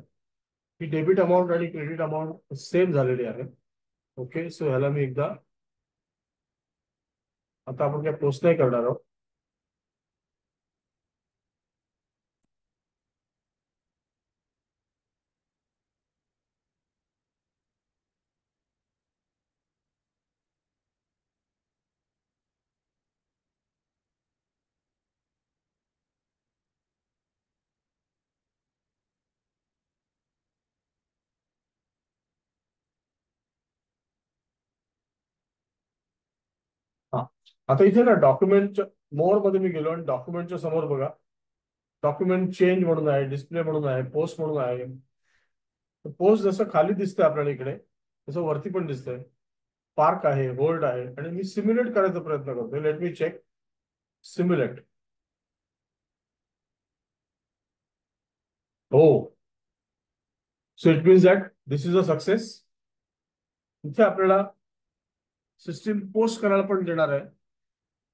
की डेबिट अमाऊंट आणि क्रेडिट अमाऊंट सेम झालेली आहे. ओके, सो ह्याला मी एकदा, आता आपण काय पोस्ट नाही करणार आहोत. हा, आता इथे ना डॉक्युमेंटच्या मोर मध्ये मी गेलो आणि डॉक्युमेंटच्या समोर बघा, डॉक्युमेंट चेंज म्हणून आहे, डिस्प्ले म्हणून आहे, पोस्ट म्हणून आहे. पोस्ट जसं खाली दिसतंय आपल्याला इकडे, तसं वरती पण दिसतंय. पार्क आहे, होल्ड आहे, आणि मी सिम्युलेट करायचा प्रयत्न करतोय. Let me check. सिम्युलेट. हो, so it means that this is a success. इथे आपल्याला सिस्टीम पोस्ट करायला पण देणार आहे,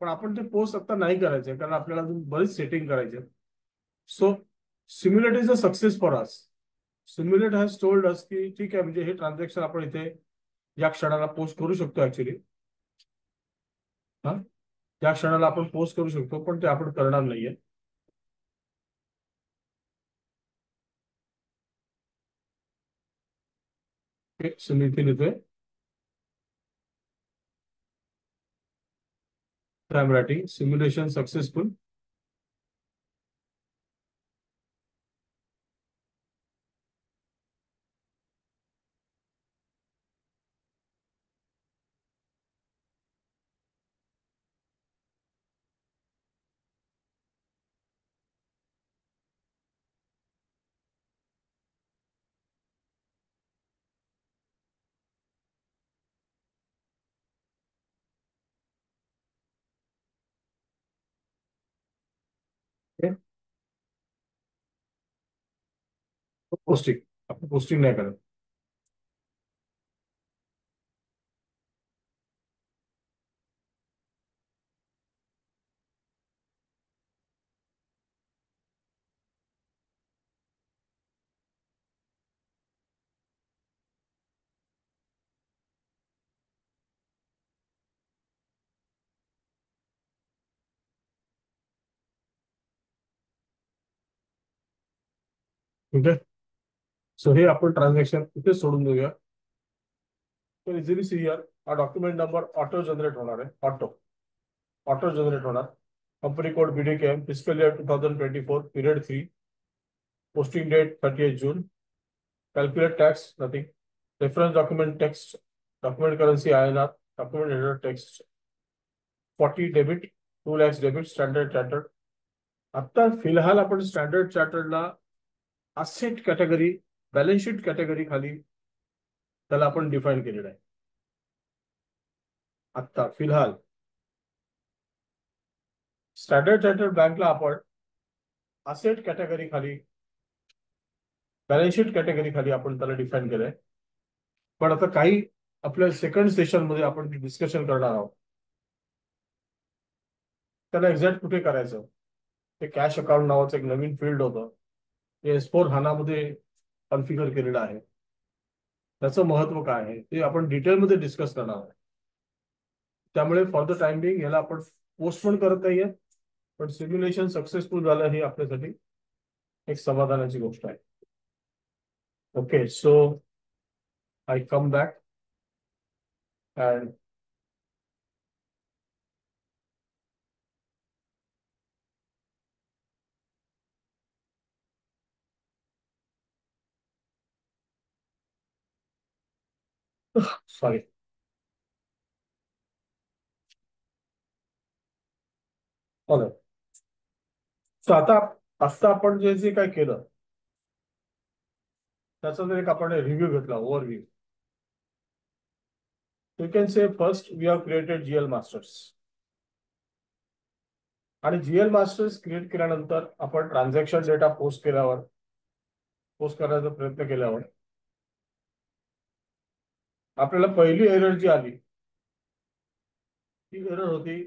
पण आपण ते पोस्ट आता नाही करायचे कारण आपल्याला अजून बरीच सेटिंग करायचे. So simulate is a success for us. Simulate has told us की ठीक आहे, म्हणजे हे ट्रान्झॅक्शन आपण इथे या क्षणाला पोस्ट करू शकतो. ऍक्च्युली हा, या क्षणाला आपण पोस्ट करू शकतो, पण ते आपण करणार नाहीये. सो मी इथे लिहितोय, I am writing simulation successful. Posting, आपण पोस्टिंग नाही करत. ठीक आहे, सो हे आपण ट्रान्झॅक्शन इथे सोडून देऊया. तर इझिली सी हिअर, हा डॉक्युमेंट नंबर ऑटो जनरेट होणार आहे. ऑटो जनरेट होणार. Company code BDKM, fiscal year 2024, period 3, posting date 30th June, calculate tax, nothing. Reference document text, document currency INR, document header text, 40 debit, 2 lakhs debit, standard chartered. आता फिलहाल आपण स्टँडर्ड चार्टर्डला asset category, balance sheet category खाली त्याला आपण डिफाईन केलेलं आहे. आता फिलहाल स्टँडर्ड चार्टर्ड बँकला आपण असेट कॅटेगरी खाली, बॅलन्स शीट कॅटेगरी खाली आपण त्याला डिफाईन केलंय. पण आता काही आपल्या सेकंड सेशन मध्ये आपण डिस्कशन करणार आहोत, त्याला एक्झॅक्ट कुठे करायचं. ते कॅश अकाउंट नावाचं एक नवीन फील्ड होतं, ते S4 हानामध्ये कॉन्फिगर केलेलं आहे. त्याचं महत्व काय आहे ते आपण डिटेलमध्ये डिस्कस करणार आहोत. त्यामुळे फॉर द टाइम बिंग याला आपण पोस्ट पण करत नाहीये, पण सिम्युलेशन सक्सेसफुल झालं ही आपल्यासाठी एक समाधानाची गोष्ट आहे. Okay, so I come back. and sorry. Okay. So आता आपण जे काय केलं त्याचा जर एक आपण रिव्ह्यू घेतला, overview. You can say first we have created GL masters. आणि GL मास्टर्स क्रिएट केल्यानंतर आपण ट्रान्झॅक्शन डेटा पोस्ट करायचा प्रयत्न केल्यावर आपल्याला पहिली एरर जी आली ती एरर होती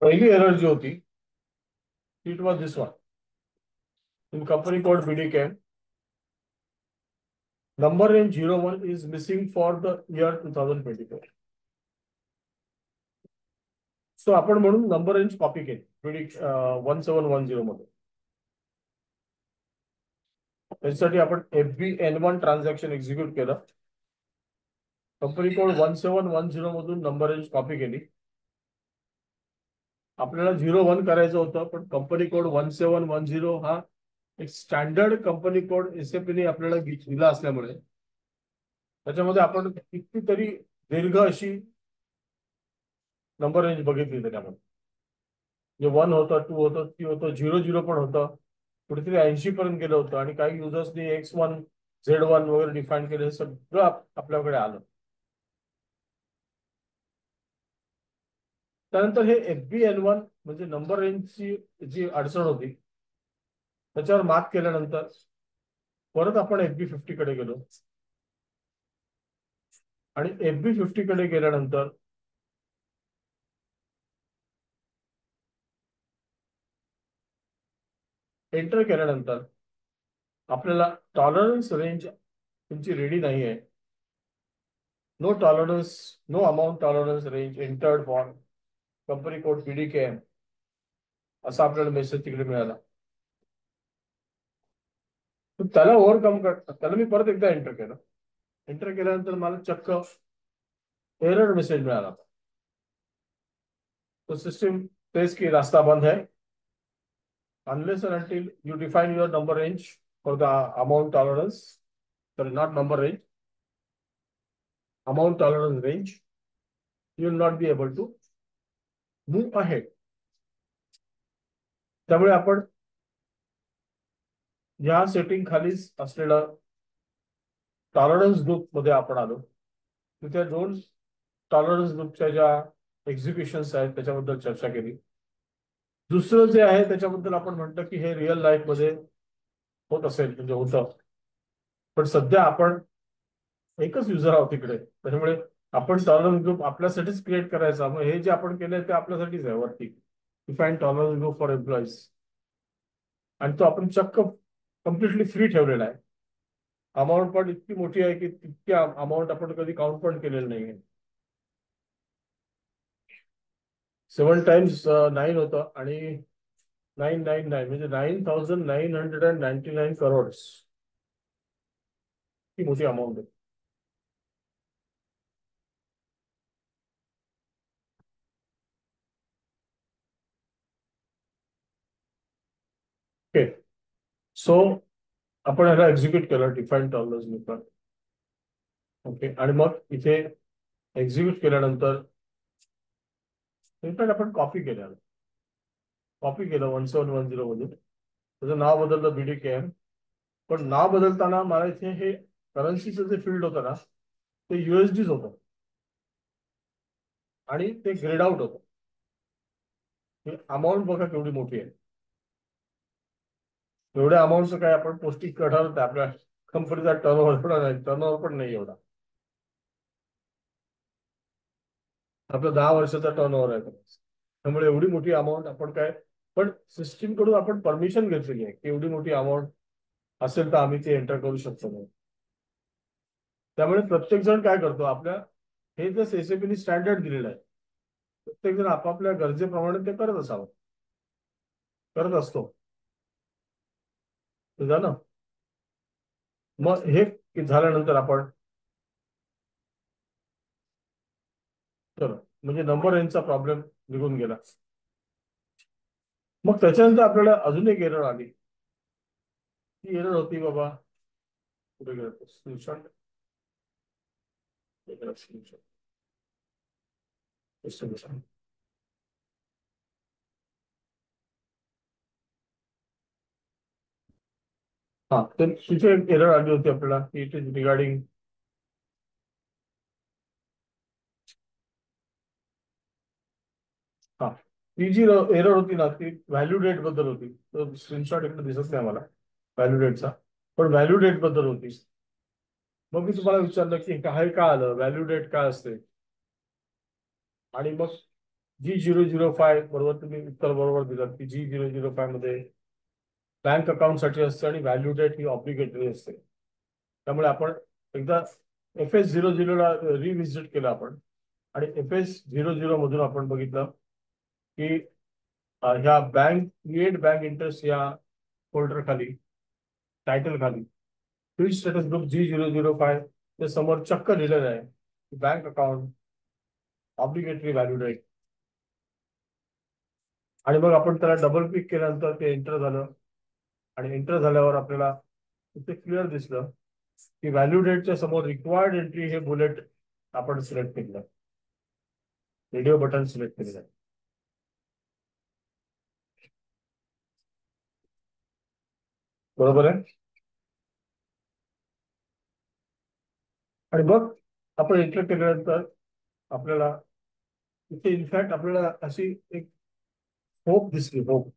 पहिली एरर जी होती it was this one. In company code BDCAM, number range 01 is missing for the year 2024. So आपण म्हणून नंबर रेंज कॉपी केली BD 1710 मध्ये. त्यासाठी आपण FBN1 ट्रान्झॅक्शन एक्झिक्यूट केलं. कंपनी कोड 1710 मधून नंबर रेंज कॉपी केली. आपल्याला 01 करायचं होतं, पण कंपनी कोड 1710 हा एक स्टँडर्ड कंपनी कोड SAP ने आपल्याला दिला असल्यामुळे त्याच्यामध्ये आपण कितीतरी दीर्घ अशी नंबर रेंज बघितली. त्याच्यामध्ये जे 1 होतं, 2 होतं, 3 होतं, 00 पण होतं, कुठेतरी 80 पर्यंत गेलं होतं. आणि काही युजर्सनी X1 Z1 वगैरे डिफाईन केलं. हे सगळं आपल्याकडे आलं. त्यानंतर हे FBN1 म्हणजे नंबर रेंजची जी अडचण होती त्याच्यावर मात केल्यानंतर परत आपण FB50 कडे गेलो. आणि FB50 कडे गेल्यानंतर एंटर केल्यानंतर आपल्याला टॉलरन्स रेंज तुमची रेडी नाही आहे. No tolerance, no amount tolerance range entered for company code BDCAM असा आपल्याला मेसेज तिकडे मिळाला. त्याला ओव्हरकम त्याला मी परत एकदा एंटर केलं. एंटर केल्यानंतर मला चक्क एरर मेसेज मिळाला. तो सिस्टम सेज की रास्ता बंद है unless and until you define your number range for the amount tolerance, sorry, not number range, amount tolerance range, you will not be able to move ahead. त्यामुळे आपण या सेटिंग खालीच असलेला टॉलरन्स ग्रुप मध्ये आपण आलो. तिथे 2 टॉलरन्स ग्रुपच्या ज्या एक्झिक्युशन्स आहेत त्याच्याबद्दल चर्चा केली. दुसरं जे आहे त्याच्याबद्दल आपण म्हणतो की हे रिअल लाईफ मध्ये होत असेल, म्हणजे होतं, पण सध्या आपण एकच युजर आहोत तिकडे. त्याच्यामुळे आपण टॉलरन्स ग्रुप आपल्यासाठीच क्रिएट करायचा. मग हे जे आपण केलंय ते आपल्यासाठीच आहे वरती, define tolerance group for employees. आणि तो आपण चक्क कम्प्लिटली फ्री ठेवलेला आहे. अमाऊंट पण इतकी मोठी आहे की तितकी अमाऊंट आपण कधी काउंट पण केलेलं नाहीये. 7 times 9 होतं आणि 999 म्हणजे 9999 crores ही मोठी अमाऊंट आहे. ओके, सो आपण ह्याला एक्झिक्यूट केलं डिफाईन टॉलरन्स ग्रुप. ओके, आणि मग इथे एक्झिक्यूट केल्यानंतर इनफॅक्ट आपण कॉपी केलं 1710 मधून. त्याचं नाव बदललं BDCAM. पण नाव बदलताना मला इथे हे करन्सीचं जे फील्ड होतं ना ते USDच होतं आणि ते ग्रेड आउट होतं. अमाऊंट बघा केवढी मोठी आहे. एवढ्या अमाऊंटचं काय आपण पौष्टिक करणार होतं. आपल्या कंपनीचा टर्नओव्हर पण नाही एवढा. आपलं 10 वर्षाचा टर्नओव्हर आहे. त्यामुळे एवढी मोठी अमाऊंट आपण काय, पण सिस्टीम कडून आपण परमिशन घेतलेली आहे की एवढी मोठी अमाऊंट असेल तर आम्ही ते एंटर करू शकतो. त्यामुळे प्रत्येक जण काय करतो, आपल्या हे जर एसएपीने स्टँडर्ड दिलेलं आहे, प्रत्येक जण आपापल्या गरजेप्रमाणे ते करत असावं, करत असतो. झालं. मग हे झाल्यानंतर आपण चलो म्हणजे नंबर एनचा प्रॉब्लेम निघून गेला. मग त्याच्यानंतर आपल्याला अजून एक एरर आली. ती एरर होती बाबा, कुठे गेलं स्क्रीनशॉट, हा, तर तिथे एक एरर आली होती आपल्याला की इट इज रिगार्डिंग हा, ती जी एरर होती ना ती व्हॅल्यू डेट बद्दल होती. तर स्क्रीनशॉट इकडे दिसत नाही मला व्हॅल्यू डेटचा, पण व्हॅल्यू डेट बद्दल होती. मग मी तुम्हाला विचारलं की काय का आलं, व्हॅल्यू डेट काय असते, आणि मग G005 बरोबर तुम्ही उत्तर बरोबर दिलं की G005 मध्ये बँक अकाउंटसाठी असते आणि व्हॅल्यू डेट ही ऑब्लिगेटरी असते. त्यामुळे आपण एकदा FS00 ला रिव्हिजिट केलं आपण, आणि FS00 मधून आपण बघितलं की ह्या बँक क्रिएट बँक इंटरेस्ट या फोल्डर खाली, टायटल खाली फिल्ड स्टेटस ग्रुप G005 ते समोर चक्क लिहिलेलं आहे bank account obligatory value date. आणि मग आपण त्याला डबल क्लिक केल्यानंतर ते एंटर झालं, आणि एंटर झाल्यावर आपल्याला इथे क्लिअर दिसलं की व्हॅल्यू डेटच्या समोर रिक्वायर्ड एंट्री हे बुलेट आपण सिलेक्ट केलं, रेडिओ बटन सिलेक्ट केलेलं. बरोबर आहे. आणि मग आपण एंटर केल्यानंतर आपल्याला इथे इनफॅक्ट आपल्याला अशी एक होप दिसली, होप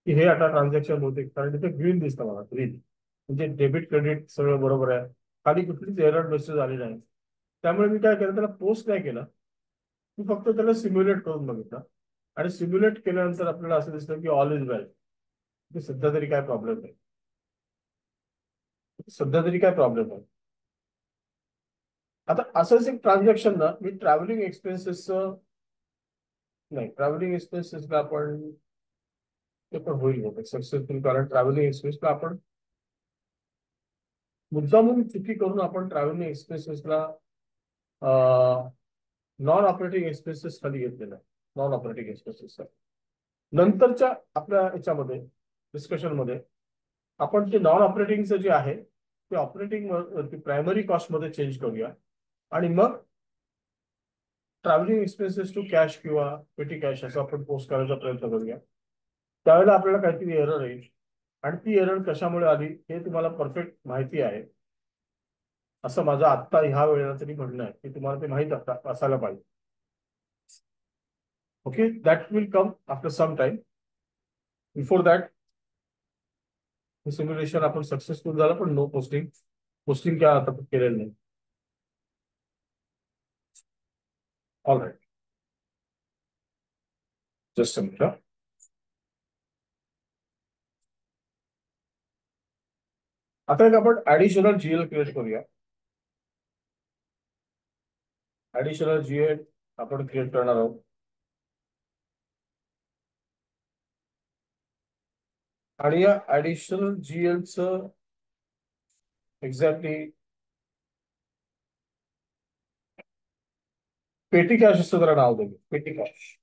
की हे आता ट्रान्झॅक्शन होते, कारण इथे ग्रीन दिसतं मला, ग्रीन म्हणजे डेबिट क्रेडिट सगळं बरोबर आहे, खाली कुठलीच एरर मेसेज आली नाही. त्यामुळे मी काय केलं, त्याला पोस्ट नाही केलं, मी फक्त त्याला सिम्युलेट करून बघितलं. आणि सिम्युलेट केल्यानंतर आपल्याला असं दिसतं की ऑल इज वेल, सध्या तरी काय प्रॉब्लेम नाही, सध्या तरी काय प्रॉब्लेम नाही. आता असंच एक ट्रान्झॅक्शन ना मी ट्रॅव्हलिंग एक्सपेन्सेसचं, नाही ट्रॅव्हलिंग एक्सपेन्सेसला आपण ते पण होईल सक्सेसफुल, कारण ट्रॅव्हलिंग एक्सपेन्सला आपण मुद्दामून चुकी करून आपण ट्रॅव्हलिंग एक्सपेन्सेसला नॉन ऑपरेटिंग एक्सपेन्सेस खाली घेतलेला आहे, नॉन ऑपरेटिंग एक्सपेन्सेस. नंतरच्या आपल्या याच्यामध्ये डिस्कशनमध्ये आपण ते नॉन ऑपरेटिंगचं जे आहे ते ऑपरेटिंग प्रायमरी कॉस्टमध्ये चेंज करूया, आणि मग ट्रॅव्हलिंग एक्सपेन्सेस टू कॅश किंवा पेटी कॅश असं आपण पोस्ट करायचा प्रयत्न करूया. त्यावेळेला आपल्याला काहीतरी एरर येईल, आणि ती एरर कशामुळे आली हे तुम्हाला परफेक्ट माहिती आहे असं माझं आत्ता ह्या वेळेला तरी म्हणणं आहे की तुम्हाला ते माहित असायला पाहिजे. Okay, that will come after some time. Before that हे सिम्युलेशन आपण सक्सेसफुल झालं, पण नो पोस्टिंग, पोस्टिंग काय आता केलेलं नाही. All right, just a minute. आता एक आपण ऍडिशनल GL क्रिएट करूया. ऍडिशनल GL आपण क्रिएट करणार आहोत, आणि या ऍडिशनल GLचं एक्झॅक्टली पेटी कॅश असं जरा नाव देऊ, पेटी कॅश.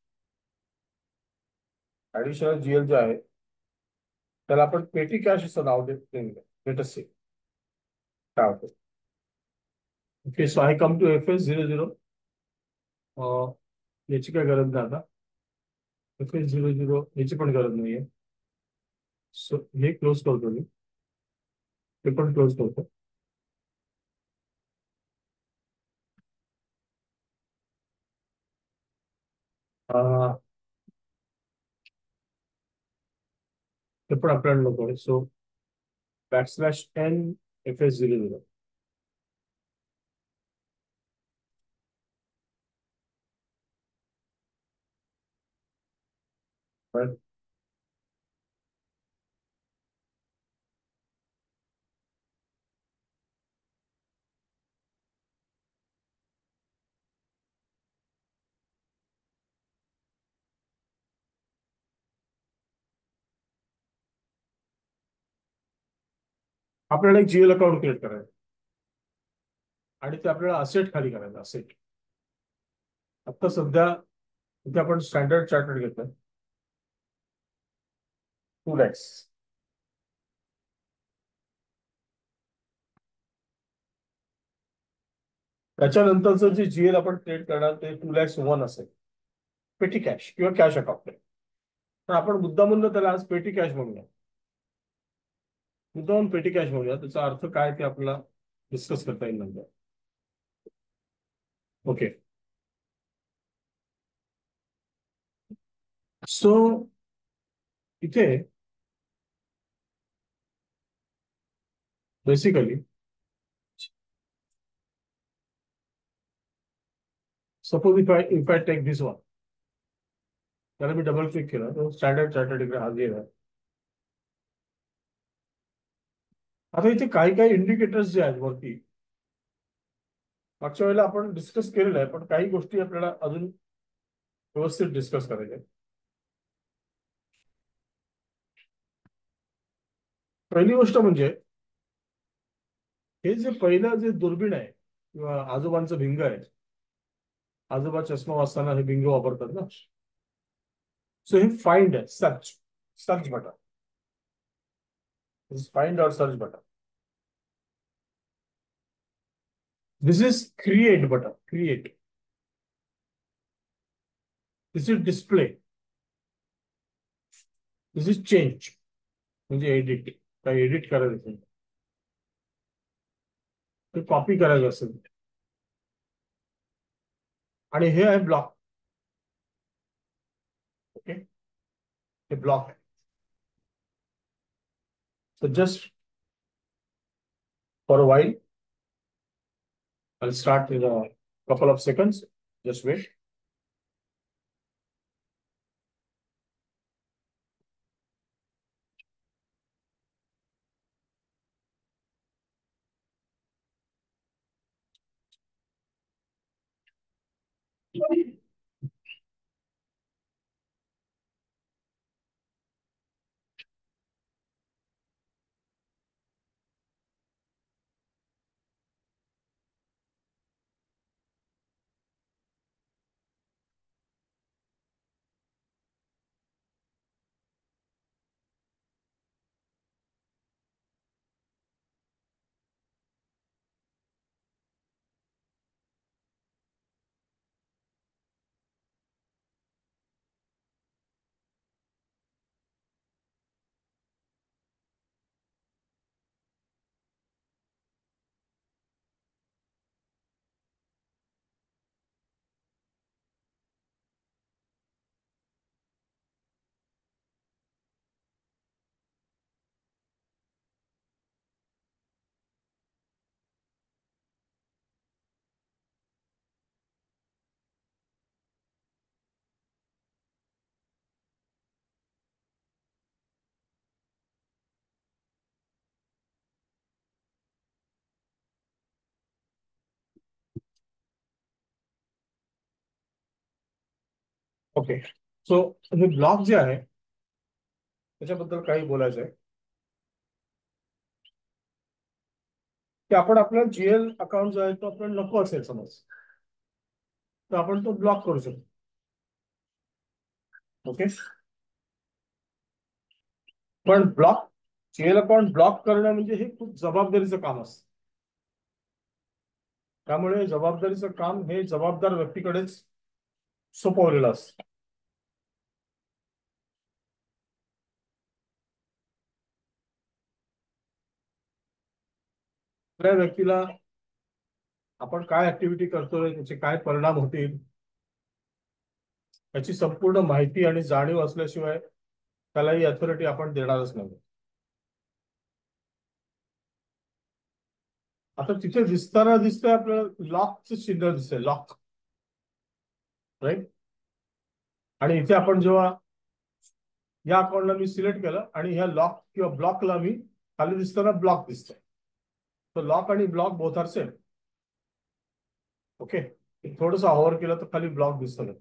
ऍडिशनल GL जे आहे त्याला आपण पेटी कॅश असं नाव देऊया. लेट अस सी काय होतं. Okay, so I come to FS00. याची काय गरज नाही आता, FS00 याची पण गरज नाहीये. सो हे क्लोज करतो मी, हे पण क्लोज करतो. हे पण आपल्याला नको आहे. So \n FS00. आपल्याला एक जीएल अकाउंट क्रिएट करायचं आणि ते आपल्याला असेट खाली करायचं असेट. आता सध्या इथे आपण स्टँडर्ड चार्टर्ड घेतोय 2 lakhs. त्याच्यानंतरचं जे जीएल आपण क्रिएट करणार ते 2,01,000 असेल, पेटी कॅश किंवा कॅश अकाउंट. तर आपण मुद्दामून त्याला आज पेटी कॅश म्हणूया. मुद्दामून पेटी कॅश म्हणूया. त्याचा अर्थ काय ते आपल्याला डिस्कस करता येईल नंतर. ओके. सो इथे basically suppose if I take this one, त्याला मी डबल क्लिक केलं तर स्टँडर्ड चार्टर्ड इकडे हा गेला. आता इथे काही काही इंडिकेटर्स जे आहेत वरती, मागच्या वेळेला आपण डिस्कस केलेलं आहे, पण काही गोष्टी आपल्याला अजून व्यवस्थित डिस्कस करायच्या आहेत. पहिली गोष्ट म्हणजे हे जे पहिलं जे दुर्बीण आहे किंवा आजोबांचं भिंग आहे, आजोबा चष्मा वाचताना हे भिंग वापरतात ना. सो हे फाइंड आहे, सर्च बटन. फाइंड और search button. This is create button, create. This is display. This is change, म्हणजे एडिट. काही एडिट करायचं असेल ते कॉपी करायचं असेल. आणि हे आहे ब्लॉक. ओके, हे ब्लॉक आहे. So just for a while, I'll start in a couple of seconds. Just wait. Okay. So हे ब्लॉक जे आहे त्याच्याबद्दल काही बोलायचं आहे की आपण आपला जीएल अकाउंट जो आहे तो आपल्याला नको असेल समज, तर आपण तो ब्लॉक करू शकतो. ओके. पण ब्लॉक, जीएल अकाउंट ब्लॉक करणं म्हणजे हे खूप जबाबदारीचं काम असतं. त्यामुळे जबाबदारीचं काम हे जबाबदार व्यक्तीकडेच सोपवलेलं असतं. त्या व्यक्तीला आपण काय ऍक्टिव्हिटी करतोय, त्याचे काय परिणाम होतील याची संपूर्ण माहिती आणि जाणीव असल्याशिवाय त्याला ही अथॉरिटी आपण देणारच नाही. आता तिथे दिसतंय आपल्याला लॉकचं चिन्ह दिसतंय, लॉक, राईट. आणि इथे आपण जेव्हा या अकाउंटला मी सिलेक्ट केलं आणि ह्या लॉक किंवा ब्लॉकला मी खाली दिसताना ब्लॉक दिसतंय. तर लॉक आणि block both are same. Okay. थोडंसं हॉवर केलं तर खाली ब्लॉक दिसतं.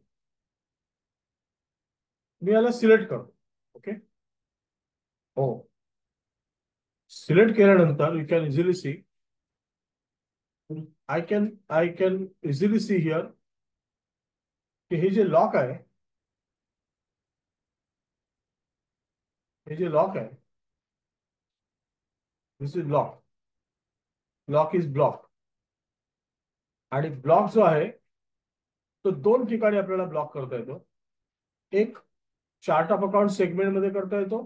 मी याला सिलेक्ट करतो. ओके. हो, सिलेक्ट केल्यानंतर you can easily see, I can easily see here की हे जे लॉक आहे, हे जे लॉक आहे, this is lock, lock is block. आणि ब्लॉक जो आहे तो दोन ठिकाणी आपल्याला ब्लॉक करता येतो. एक चार्ट ऑफ अकाउंट सेगमेंट मध्ये करता येतो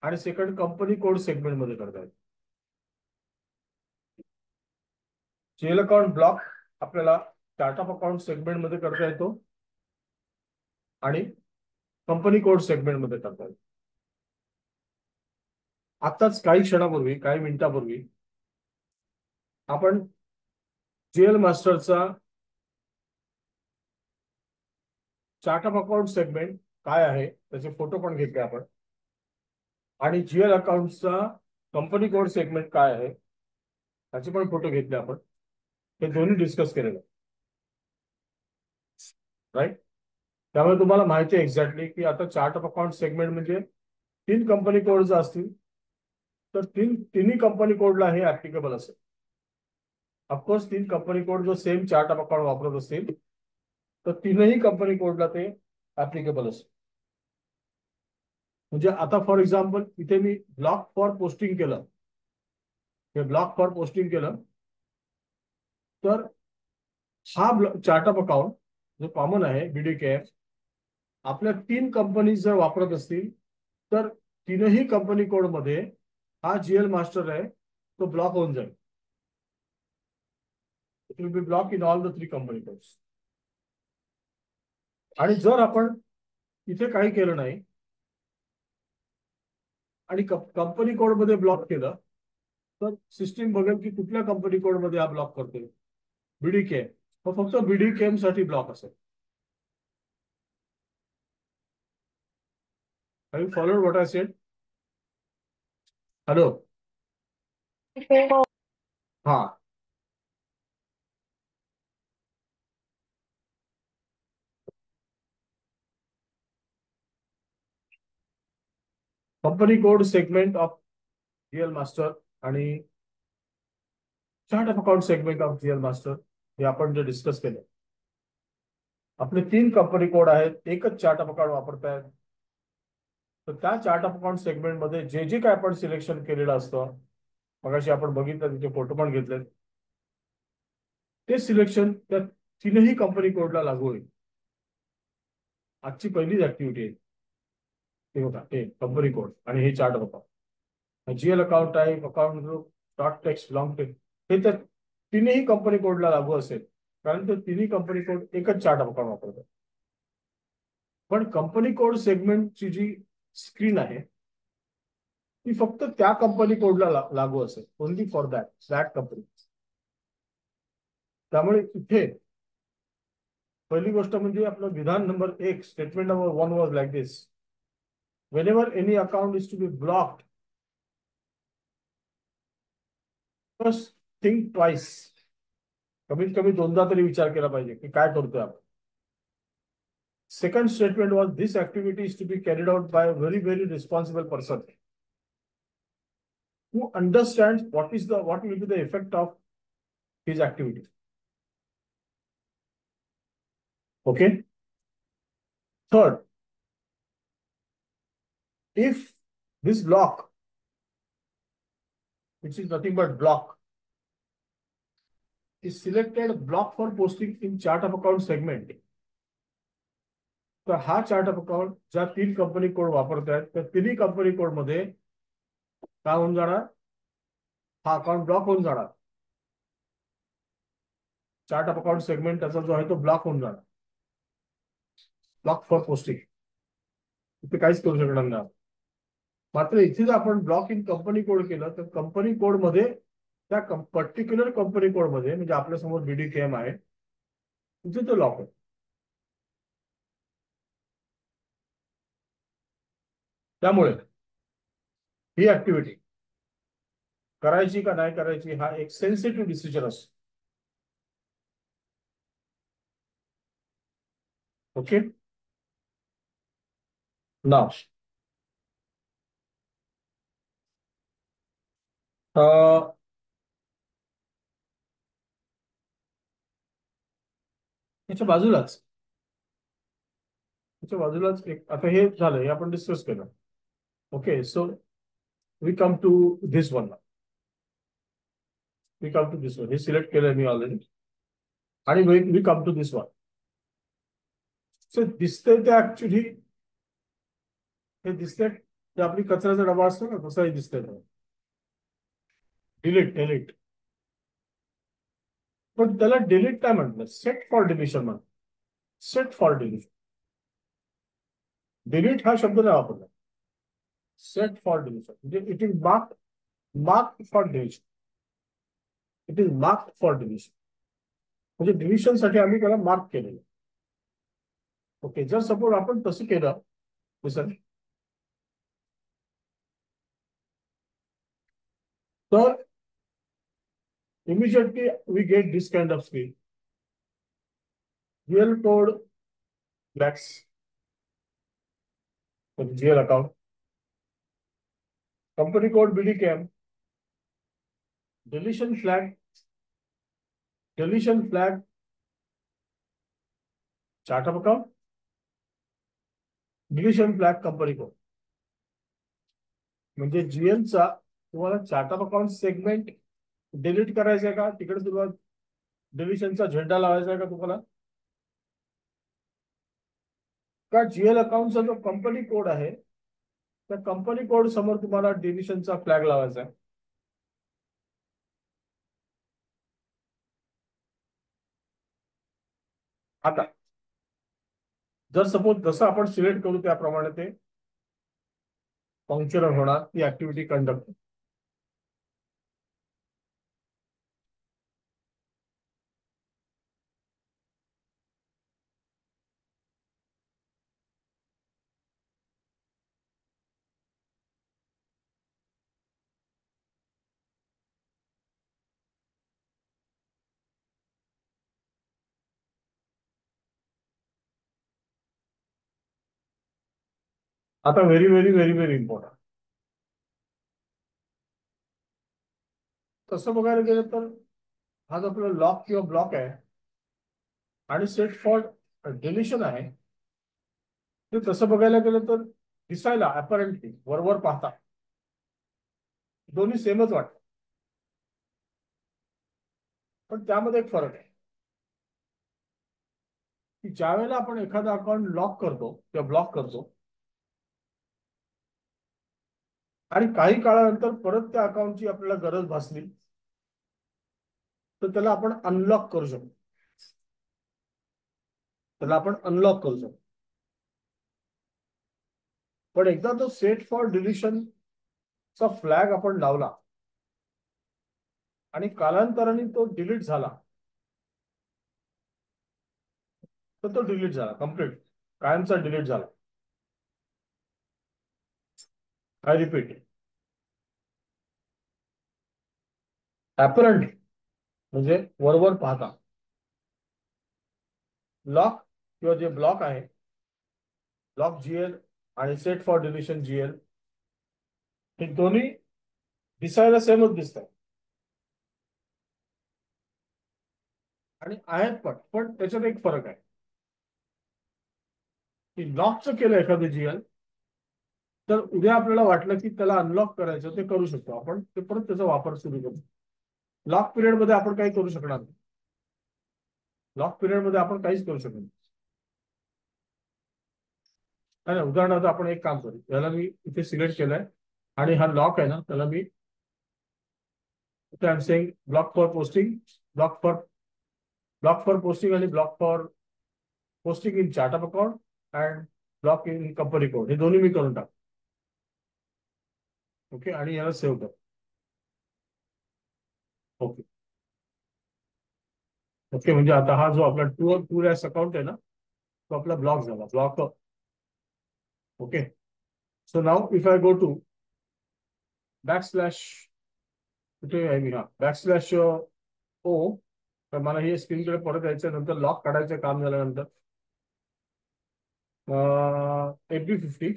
आणि सेकंड कंपनी कोड सेगमेंट मध्ये करता येतो. जीएल अकाउंट ब्लॉक आपल्याला चार्ट ऑफ अकाउंट सेगमेंट मध्ये करता येतो आणि कंपनी कोड सेगमेंट मध्ये करता येतो. आताच काही क्षणापूर्वी, काही मिनिटापूर्वी आपण जीएल मास्टरचा चार्ट ऑफ अकाउंट सेगमेंट काय आहे त्याचे फोटो पण घेतले आपण आणि जीएल अकाउंटचा कंपनी कोड सेगमेंट काय आहे त्याचे पण फोटो घेतले आपण. हे दोन्ही डिस्कस केलेलं, राईट. त्यामुळे तुम्हाला माहिती आहे एक्झॅक्टली की आता चार्ट ऑफ अकाउंट सेगमेंट म्हणजे 3 कंपनी कोड जर असतील तर तिन्ही कंपनी कोडला हे ऍप्लिकेबल असेल. ऑफकोर्स 3 कंपनी कोड जो सेम चार्ट ऑफ अकाउंट वापरत असतील तर तीनही कंपनी कोडला ते ऍप्लिकेबल असेल. म्हणजे आता फॉर एक्झाम्पल इथे मी ब्लॉक फॉर पोस्टिंग केलं, हे ब्लॉक फॉर पोस्टिंग केलं तर हा चार्ट ऑफ अकाउंट जो कॉमन आहे बीडीके आपल्या 3 कंपनी जर वापरत असतील तर तीनही कंपनी कोड मध्ये हा जीएल मास्टर आहे तो ब्लॉक होऊन जाईल. It will be block in all the 3 company codes. आणि जर आपण इथे काही केलं नाही आणि कंपनी कोड मध्ये ब्लॉक केलं तर सिस्टीम बघेल की कुठल्या कंपनी कोड मध्ये हा ब्लॉक करतोय. बीडीके फक्त बीडीकेएम साठी ब्लॉक असेल. Have you followed what I said? Hello. हा. Company code segment of GL master आणि chart of account segment of GL master हे आपण जे डिस्कस केलं. आपले 3 कंपनी कोड आहेत, एकच चार्ट ऑफ अकाउंट वापरतायत. तर त्या चार्ट ऑफ अकाउंट सेगमेंट मध्ये जे जे काय आपण सिलेक्शन केलेलं असतं, मगाशी आपण बघितलं तिथे फोटो पण घेतले, ते सिलेक्शन त्या तीनही कंपनी कोडला लागू होईल. आजची पहिलीच ऍक्टिव्हिटी आहे. ते होता हे कंपनी कोड आणि हे chart of account, GL account type, account group, short text, long text, हे तर तीनही कंपनी कोडला लागू असेल कारण ते तिन्ही कंपनी कोड एकच चार्ट ऑफ अकाउंट वापरतात. पण कंपनी कोड सेगमेंटची जी स्क्रीन आहे ती फक्त त्या कंपनी कोडला लागू असेल, ओनली फॉर दॅट कंपनी. त्यामुळे इथे पहिली गोष्ट म्हणजे आपलं विधान number 1, statement number 1 was like this: whenever any account is to be blocked, first think twice. कमीत कमी दोनदा तरी विचार केला पाहिजे की काय करतोय आपण. Second statement was this activity is to be carried out by a very, very responsible person who understands what will be the effect of his activity. Okay. Third, if this block, which is nothing but block, is selected block for posting in chart of account segment, तर हा चार्ट ऑफ अकाउंट ज्या 3 कंपनी कोड वापरत आहेत त्या तिन्ही कंपनी कोड मध्ये काय होऊन जाणार, हा अकाउंट ब्लॉक होऊन जाणार. चार्ट ऑफ अकाउंट सेगमेंट त्याचा जो आहे तो ब्लॉक होऊन जाणार, ब्लॉक फॉर पोस्टिंग. इथे काहीच करू शकणार नाही. मात्र इथे जर आपण ब्लॉक इन कंपनी कोड केलं तर कंपनी कोड मध्ये त्या पर्टिक्युलर कंपनी कोड मध्ये, म्हणजे आपल्या समोर बीडीकेएम आहे, तिथे तो लॉक आहे. त्यामुळे ही ऍक्टिव्हिटी करायची का नाही करायची हा एक सेन्सिटिव्ह डिसिजन असतो. ओके. नाव याच्या बाजूलाच एक आता हे झालं, हे आपण डिस्कस केलं. Okay, so we come to this one. हे सिलेक्ट केलंय मी ऑलरेडी. आणि we come to this one. So दिसतंय ते ऍक्च्युली हे दिसतंय ते आपली कचऱ्याचा डबा असतो ना, तसंही दिसतंय. डिलीट. पण त्याला डिलीट काय म्हटलं? सेट फॉर डिलिशन म्हणतात. Set for deletion. डिलीट हा शब्द नाही वापरला. सेट फॉर डिलिशन म्हणजे it is mark for deletion. It is mark for deletion म्हणजे डिलिशन साठी आम्ही त्याला मार्क केलेलं. ओके, जर सपोज आपण तसं केलं तर immediately we get this kind of screen. GL code flags for the GL account. Company code BDKM. Deletion flag. Chart of account. Deletion flag company code. म्हणजे GL चा तुम्हाला chart of account segment delete करायचं आहे का? तिकडे सुरुवात डिलिशनचा झेंडा लावायचा आहे का तुम्हाला? का GL अकाउंटचा जो कंपनी कोड आहे त्या कंपनी कोड समोर तुम्हाला डिलिशनचा फ्लॅग लावायचा आहे? आता जर सपोज जसं आपण सिलेक्ट करू त्याप्रमाणे ते फंक्शनल होणार, ती ऍक्टिव्हिटी कंडक्ट. आता very very very very important. तसं बघायला गेलं तर हा जो आपला लॉक किंवा ब्लॉक आहे आणि सेट फॉर डिलिशन आहे, ते तसं बघायला गेलं तर दिसायला अपॅरंटली वरवर पाहता दोन्ही सेमच वाटतं. पण त्यामध्ये एक फरक आहे की ज्या वेळेला आपण एखादा अकाउंट लॉक करतो किंवा ब्लॉक करतो आणि काही काळानंतर परत त्या अकाउंटची आपल्याला गरज भासली तर त्याला आपण अनलॉक करू शकतो. पण एकदा तो सेट फॉर डिलिशन चा फ्लॅग आपण लावला आणि कालांतराने तो डिलीट झाला तर तो डिलीट झाला, कम्प्लीट कायमचा डिलीट झाला. आय रिपीट, अपरंट म्हणजे वरवर पाहता. लॉक किंवा जे ब्लॉक आहे, लॉक GL आणि सेट फॉर डिलिशन GL, हे दोन्ही दिसायला सेमच दिसतात आणि आहेत पण त्याच्यात एक फरक आहे की लॉकचं केलं एखादं GL तर उद्या आपल्याला वाटलं की त्याला अनलॉक करायचं, ते करू शकतो आपण, ते परत त्याचा वापर सुरू करू. लॉक पिरियड मध्ये आपण काही करू शकणार नाही. लॉक पिरियड मध्ये आपण काहीच करू शकत नाही. उदाहरणार्थ आपण एक काम करू, याला मी इथे सिलेक्ट केलंय आणि हा लॉक आहे ना, त्याला मी I am saying block for posting, block for posting आणि block for posting in chart of account and block in company code, हे दोन्ही मी करून टाक. ओके, आणि याला सेव्ह कर. ओके ओके, म्हणजे आता हा जो आपला टू रॅस अकाउंट आहे ना, तो आपला ब्लॉक झाला, block. Okay, so now if I go to backslash, कुठे आहे मी, हा बॅकस्लॅश ओ, तर मला हे स्क्रीनकडे परत यायचं, नंतर लॉक काढायचं काम झाल्यानंतर FB50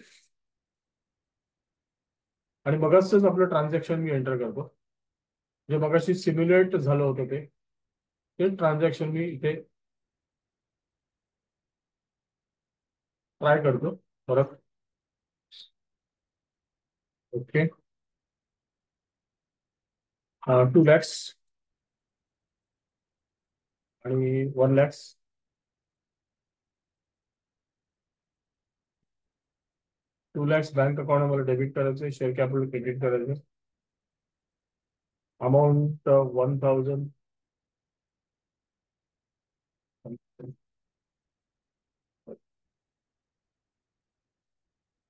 आणि मगच आपलं ट्रान्झॅक्शन मी एंटर करतो. जे मगाशी सिम्युलेट झालं होतं ते ट्रान्झॅक्शन मी इथे ट्राय करतो परत. ओके, 2 lakhs आणि 1 lakhs. 2 lakhs बँक अकाउंट मला डेबिट करायचं, शेअर कॅपिटल क्रेडिट करायचं. अमाऊंट 1000.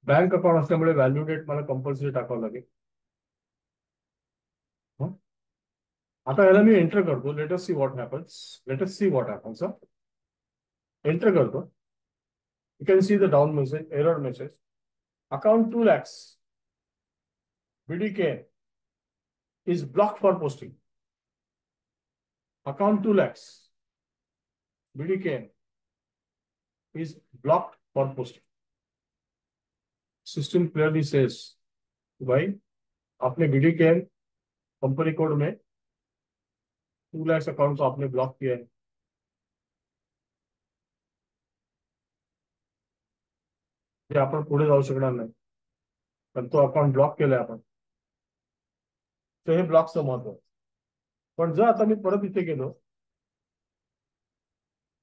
बँक अकाउंट असल्यामुळे व्हॅल्यू डेट मला कंपल्सरी टाकावं लागेल. हं? आता याला मी एंटर करतो. Let us see what happens. Let us see what happens. Enter करतो. You can see the down message, error message. Account 2 lakhs BDK is blocked for posting. Account 2 lakhs BDK is blocked for posting. System clearly says, भाई आपने BDK कंपनी कोड में 2 lakhs अकाउंट को आपने ब्लॉक किया है. ते आपण पुढे जाऊ शकणार नाही, पण तो अकाउंट ब्लॉक केलाय आपण. तर हे ब्लॉकचं महत्व आहे. पण जर आता मी परत इथे गेलो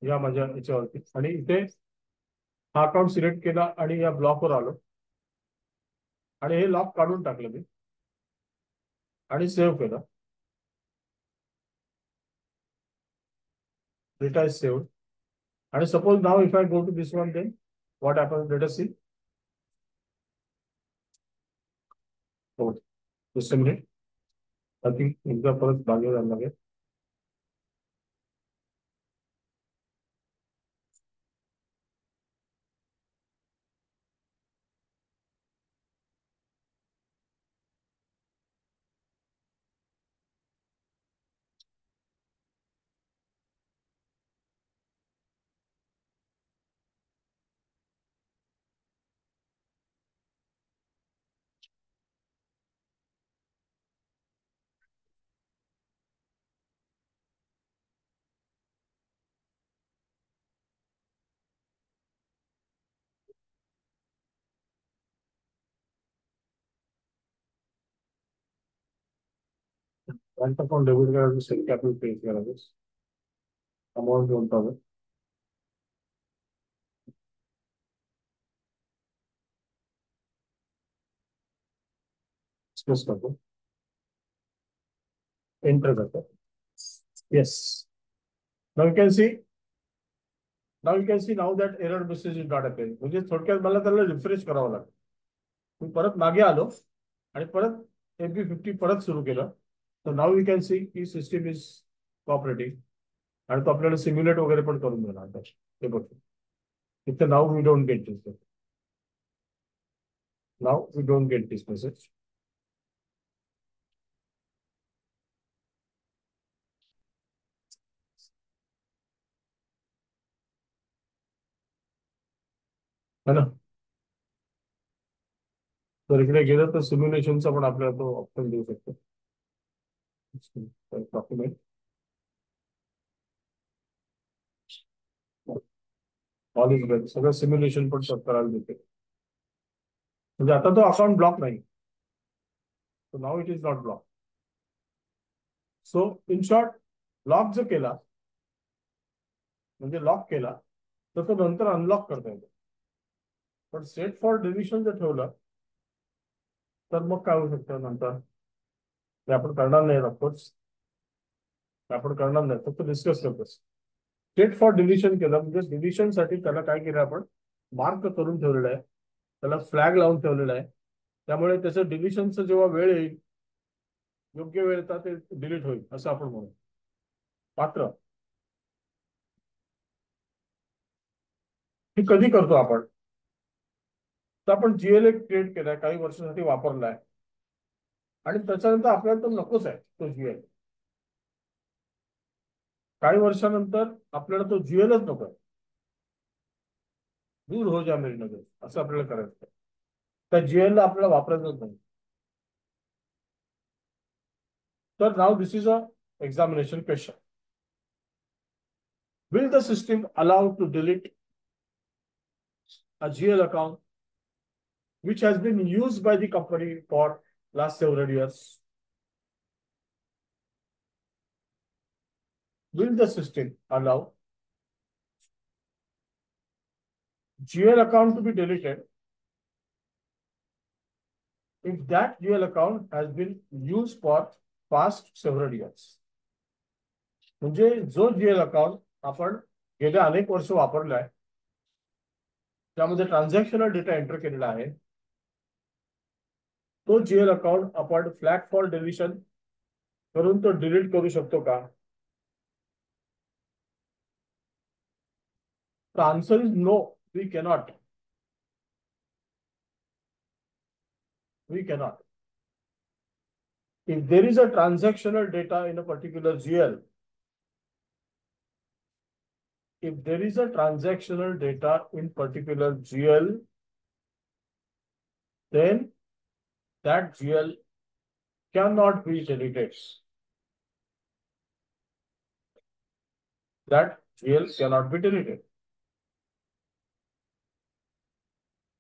या माझ्या याच्यावरती आणि इथे हा अकाउंट सिलेक्ट केला आणि या ब्लॉकवर आलो आणि हे लॉक काढून टाकलं मी आणि सेव्ह केलं. Data is saved. आणि suppose now if I go to this one, then what happens, let us see. हो, just a minute. I think एकदा परत मागे जायला लागेल. बँक अकाउंट डेबिट करायचं, सेल कॅपिटल पे करायचं, अमाऊंट 1000. एक्सप्रेस करतो, एंटर करतो. Yes, now you can see. Now you can see now that error message is not appearing. म्हणजे थोडक्यात मला त्याला रिफ्रेश करावं लागतं. मी परत मागे आलो आणि परत MB50 परत सुरू केलं. तर नाउ यू कॅन सी की सिस्टीम इज कॉपरेटिंग आणि तो आपल्याला सिम्युलेट वगैरे पण करून देणार. ते बघतो इथे. Now we don't get this. Now we don't get this message. है ना. तर इकडे गेलं तर सिम्युलेशनचा पण आपल्याला तो ऑप्शन देऊ शकतो. डॉक्युमेंट ऑल इज वेल, सगळं सिम्युलेशन पण करायला देते. म्हणजे आता तो अकाउंट ब्लॉक नाही. So now it is not block. So in short, lock जर केला म्हणजे लॉक केला तर तो नंतर अनलॉक करता येतो. पण सेट फॉर डिलिशन जर ठेवलं तर मग काय होऊ शकतं नंतर, ते आपण करणार नाही. ऑफकोर्स आपण करणार नाही, फक्त डिस्कस करतोस. सेट फॉर डिलिशन केलं म्हणजे डिलिशन साठी त्याला काय केलं आपण, मार्क करून ठेवलेलं आहे, त्याला फ्लॅग लावून ठेवलेला आहे. त्यामुळे त्याचं डिलिशनचं जेव्हा वेळ येईल, योग्य वेळ येतात ते डिलीट होईल असं आपण म्हणू. मात्र हे कधी करतो आपण, तर आपण GLA क्रिएट केलाय, काही वर्षासाठी वापरलाय आणि त्याच्यानंतर आपल्याला तो नकोच आहे तो GL. काही वर्षानंतर आपल्याला तो GLच नको, दूर हो जा मेरी नजर, असं आपल्याला करायचं. त्या GL ला आपल्याला वापरायचंच नाही. तर now this is a examination question. Will the system allow to delete a GL account which has been used by the company for last several years? Will the system allow GL account to be deleted if that GL account has been used for past several years? म्हणजे जो GL अकाउंट आपण गेल्या अनेक वर्ष वापरलाय, त्यामध्ये ट्रान्झॅक्शनल डेटा एंटर केलेला आहे, तो GL अकाउंट आपण फ्लॅग फॉर डिलिशन करून तो डिलीट करू शकतो का? The answer is no, we cannot. We cannot. If there is a transactional data in a particular GL, if there is a transactional data in particular GL, then that GL cannot be deleted. That GL cannot be deleted.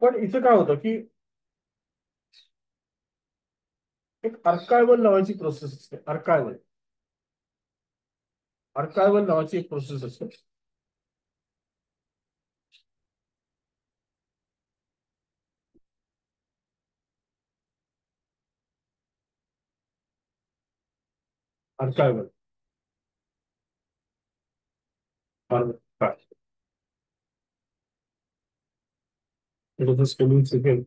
पण इथे काय होतं की एक आर्कायवल नावाची प्रोसेस असते. आर्कायवल नावाची एक प्रोसेस असते. आर्कायवल it is a spelling secret.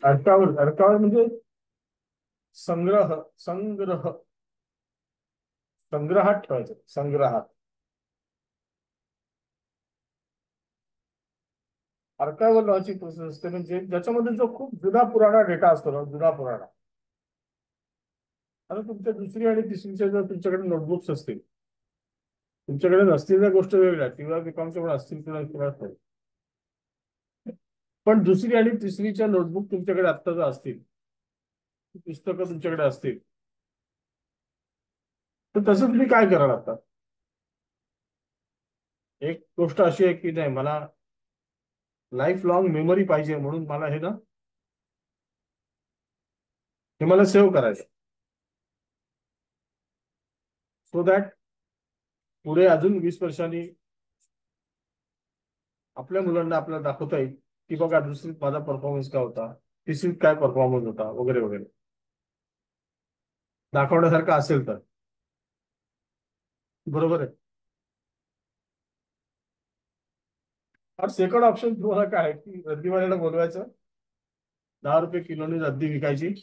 अर्कावल म्हणजे संग्रहात ठेवायचं. संग्रहात आर्कायवल नावाची प्रोसेस असते, म्हणजे ज्याच्यामध्ये जो खूप जुना पुराणा डेटा असतो ना, जुना पुराणा. आता तुमच्या दुसरी आणि तिसरीच्या जर तुमच्याकडे नोटबुक्स असतील, तुमच्याकडे नसतील त्या गोष्ट वेगळ्या, किंवा बीकॉमच्या पण असतील किंवा पण दुसरी आणि तिसरीच्या नोटबुक तुमच्याकडे आत्ता जर असतील, पुस्तकं तुमच्याकडे असतील, तर तसं तुम्ही काय कराल? आता एक गोष्ट अशी आहे की नाही, मला लाईफ लॉंग मेमरी पाहिजे, म्हणून मला हे मला सेव्ह करायचं, सो दॅट पुढे अजून 20 वर्षांनी आपल्या मुलांना आपल्याला दाखवता येईल की बघा दुसरीत माझा परफॉर्मन्स काय होता, तिसरीत काय परफॉर्मन्स होता, वगैरे वगैरे दाखवण्यासारखं असेल तर. बरोबर आहे. और सेकंड ऑप्शन तुम्हाला काय आहे की रद्दीवाल्याला बोलवायचं, 10 रुपये किलोनी रद्दी विकायची,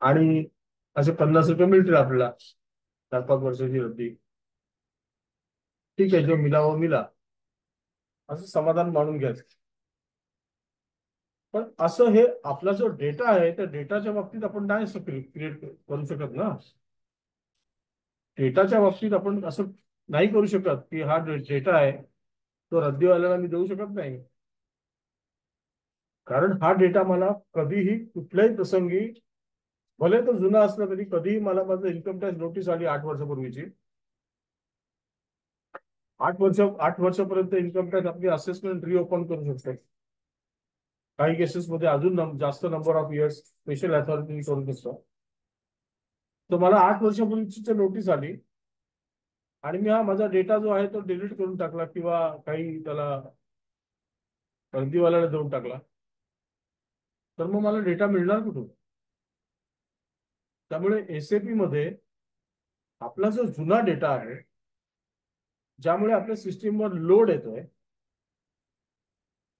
आणि असे 50 रुपये मिळतील आपल्याला 4-5 वर्षाची रद्दी. ठीक आहे, जो मिला वो मिला, असं समाधान मानून घ्यायचं. पण असं हे आपला जो डेटा आहे त्या डेटाच्या बाबतीत आपण नाही क्रिएट करू शकत ना. डेटाच्या बाबतीत आपण असं नाही करू शकत की हा डेटा आहे तो रद्दीवाल्याला मी देऊ शकत नाही, कारण हा डेटा मला कधीही कुठल्याही प्रसंगी, भले तो जुना असला तरी, कधीही मला माझं इन्कम टॅक्स नोटीस आली 8 वर्षापूर्वीची, 8 वर्षापर्यंत इन्कम टॅक्स आपली असेसमेंट रिओपन करू शकते. काही केसेसमध्ये अजून जास्त number of years special authority करू शकतो. तर मला 8 वर्षापूर्वीची नोटीस आली आणि मी हा माझा डेटा जो आहे तो डिलीट करून टाकला, किंवा काही त्याला रद्दीवाल्याला देऊन टाकला, तर मग मला डेटा मिळणार कुठून? त्यामुळे एसएपी मध्ये आपला जो जुना डेटा आहे, ज्यामुळे आपल्या सिस्टीमवर लोड येतोय,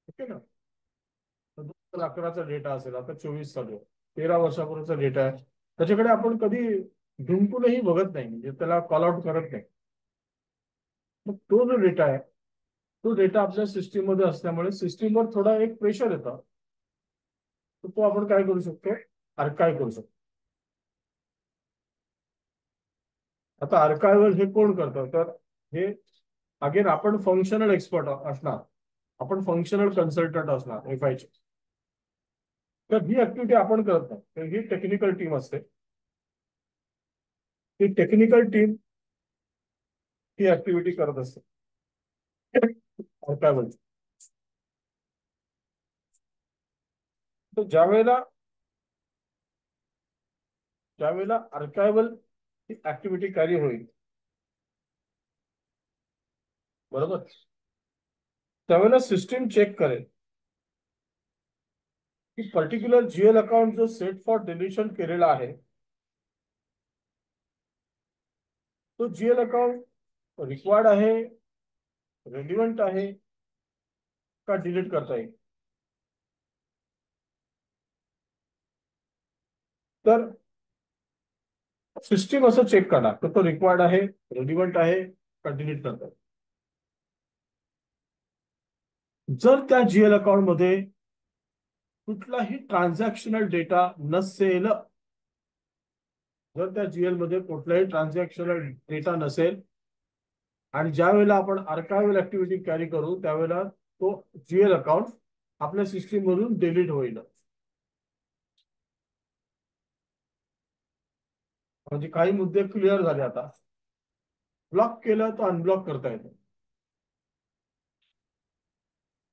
ओके ना, 2011चा डेटा असेल, आता 24 चालू आहे, 13 वर्षापूर्वीचा डेटा आहे, त्याच्याकडे आपण कधी ढुंकूनही बघत नाही, म्हणजे त्याला कॉल आउट करत नाही. मग तो जो डेटा आहे, तो डेटा आपल्या सिस्टीम मध्ये असल्यामुळे सिस्टीमवर थोडा एक प्रेशर येतं तर तो आपण काय करू शकतो, आर्काइव्ह करू शकतो. आता आर्कायवल हे कोण करतं, तर हे अगेन आपण फंक्शनल एक्सपर्ट असणार, आपण फंक्शनल कन्सल्टंट असणार FI चे. तर ही ऍक्टिव्हिटी आपण करत नाही, तर ही टेक्निकल टीम असते. ही टेक्निकल टीम ही ऍक्टिव्हिटी करत असते आर्कायवल. तर ज्यावेळेला आर्कायवल ही ऍक्टिव्हिटी कॅरी होईल, बरोबर, त्यावेळेला सिस्टीम चेक करेल की पर्टिक्युलर GL अकाउंट जो सेट फॉर डिलिशन केलेला आहे, तो GL अकाउंट रिक्वायर्ड आहे, रेलिव्हंट आहे का डिलीट करता येईल. तर सिस्टीम असं चेक करणार तर तो रिक्वायर्ड आहे, रेलिव्हंट आहे का डिलीट करता येईल. जर त्या GL अकाउंट मध्ये कुठलाही ट्रान्झॅक्शनल डेटा नसेल, जर त्या GL मध्ये कुठलाही ट्रान्झॅक्शनल डेटा नसेल आणि ज्या वेळेला आपण आर्कायवल ऍक्टिव्हिटी कॅरी करू त्यावेळेला तो GL अकाउंट आपल्या सिस्टीम मधून डिलीट होईल. म्हणजे काही मुद्दे क्लिअर झाले. आता ब्लॉक केलं तर अनब्लॉक करता येतं.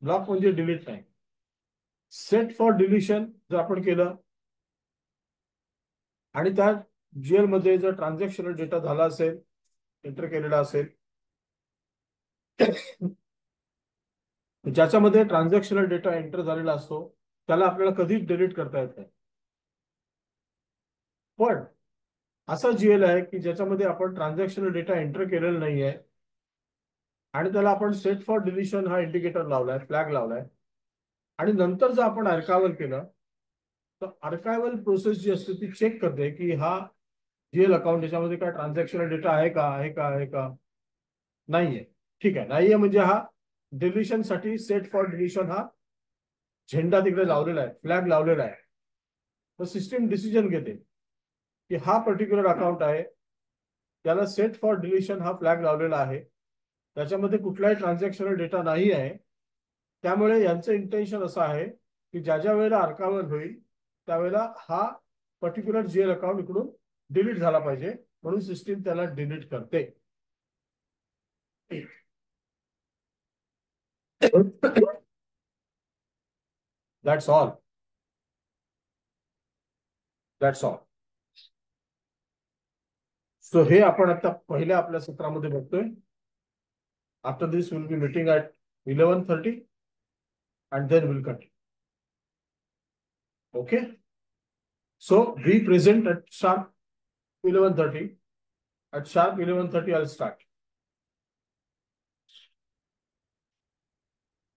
ब्लॉक म्हणजे डिलीट नाही. सेट फॉर डिलिशन जर आपण केलं आणि त्या GL मध्ये जर ट्रान्झॅक्शनल डेटा झाला असेल, एंटर केलेला असेल, ज्याच्यामध्ये ट्रान्झॅक्शनल डेटा एंटर झालेला असतो त्याला आपल्याला कधीच डिलीट करता येत नाही. पण असा GL आहे की ज्याच्यामध्ये आपण ट्रान्झॅक्शनल डेटा एंटर केलेला नाहीये आणि त्याला आपण सेट फॉर डिलिशन हा इंडिकेटर लावलाय, फ्लॅग लावलाय, आणि नंतर जर आपण आर्कायवल केलं तर आर्कायवल प्रोसेस जी असते ती चेक करते की हा GL अकाउंट याच्यामध्ये काय ट्रान्झॅक्शनल डेटा आहे का नाहीये. ठीक आहे, नाहीये म्हणजे हा डिलिशन साठी सेट फॉर डिलिशन हा झेंडा तिकडे लावलेला आहे, फ्लॅग लावलेला आहे. तर सिस्टीम डिसिजन घेते की हा पर्टिक्युलर अकाउंट आहे, त्याला सेट फॉर डिलिशन हा फ्लॅग लावलेला आहे, त्याच्यामध्ये कुठलाही ट्रान्झॅक्शनल डेटा नाही आहे. त्यामुळे यांचं इंटेन्शन असं आहे की ज्या ज्या वेळेला आर्कायवल होईल त्यावेळेला हा पर्टिक्युलर GL अकाउंट इकडून डिलीट झाला पाहिजे, म्हणून सिस्टीम त्याला डिलीट करते. That's all. सो हे आपण आता पहिल्या आपल्या सत्रामध्ये बघतोय. After this will be meeting at 11:30 and then we'll continue. Okay. So be present at sharp 11:30. At sharp 11:30 I'll start.